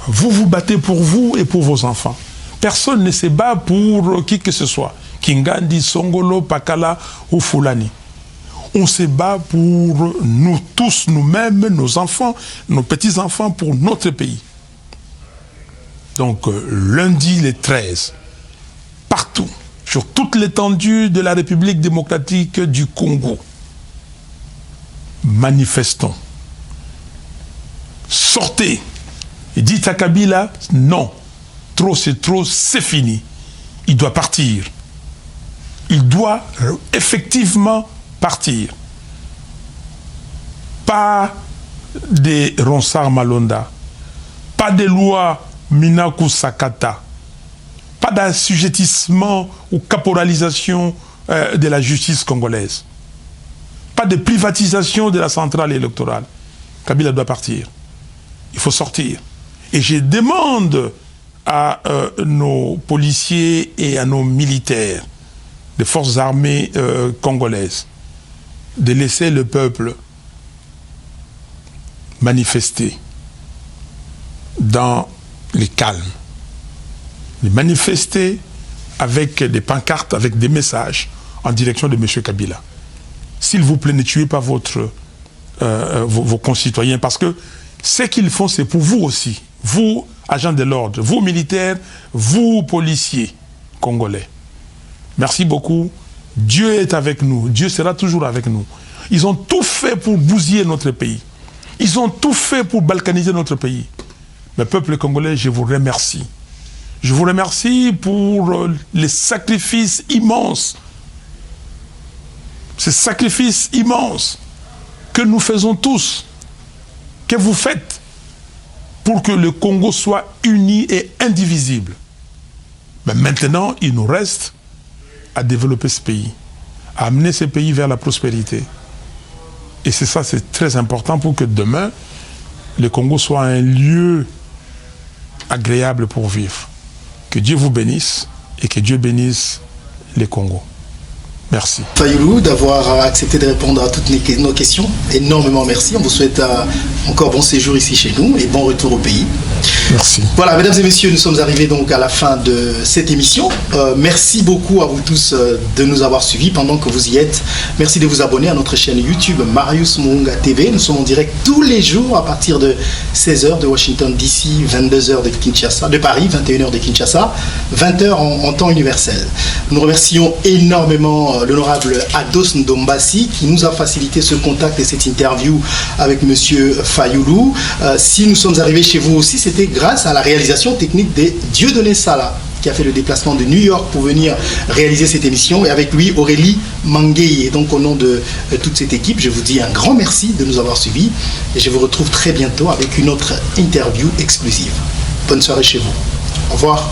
Vous vous battez pour vous et pour vos enfants. Personne ne se bat pour qui que ce soit. Kingandi, Songolo, Pakala ou Fulani. On se bat pour nous tous, nous-mêmes, nos enfants, nos petits-enfants, pour notre pays. Donc, lundi les 13, partout, sur toute l'étendue de la République démocratique du Congo, manifestons. Sortez. Et dites à Kabila, non. Trop, c'est fini. Il doit partir. Il doit effectivement partir. Pas des Ronsard Malonda. Pas des lois Minaku Sakata. Pas d'assujettissement ou caporalisation de la justice congolaise. Pas de privatisation de la centrale électorale. Kabila doit partir. Il faut sortir. Et je demande à nos policiers et à nos militaires des forces armées congolaises de laisser le peuple manifester dans le calme, de manifester avec des pancartes, avec des messages en direction de M. Kabila. S'il vous plaît, ne tuez pas vos concitoyens, parce que ce qu'ils font, c'est pour vous aussi. Vous, agents de l'ordre, vous militaires, vous policiers congolais. Merci beaucoup. Dieu est avec nous. Dieu sera toujours avec nous. Ils ont tout fait pour bousiller notre pays. Ils ont tout fait pour balkaniser notre pays. Mais peuple congolais, je vous remercie. Je vous remercie pour les sacrifices immenses. Ces sacrifices immenses que nous faisons tous, que vous faites pour que le Congo soit uni et indivisible. Mais maintenant, il nous reste à développer ce pays, à amener ce pays vers la prospérité. Et c'est ça, c'est très important pour que demain, le Congo soit un lieu agréable pour vivre. Que Dieu vous bénisse et que Dieu bénisse les Congos. Merci. Fayoulou d'avoir accepté de répondre à toutes nos questions. Énormément merci. On vous souhaite encore bon séjour ici chez nous et bon retour au pays. Merci. Voilà, mesdames et messieurs, nous sommes arrivés donc à la fin de cette émission. Merci beaucoup à vous tous de nous avoir suivis pendant que vous y êtes. Merci de vous abonner à notre chaîne YouTube Marius Muhunga TV. Nous sommes en direct tous les jours à partir de 16h de Washington DC, 22h de Kinshasa, de Paris, 21h de Kinshasa, 20h en temps universel. Nous remercions énormément l'honorable Ados Ndombasi qui nous a facilité ce contact et cette interview avec Monsieur Fayoulou. Si nous sommes arrivés chez vous aussi, c'était grâce à la réalisation technique de Dieudonné Sala qui a fait le déplacement de New York pour venir réaliser cette émission, et avec lui Aurélie Manguei. Et donc au nom de toute cette équipe, je vous dis un grand merci de nous avoir suivis et je vous retrouve très bientôt avec une autre interview exclusive. Bonne soirée chez vous. Au revoir.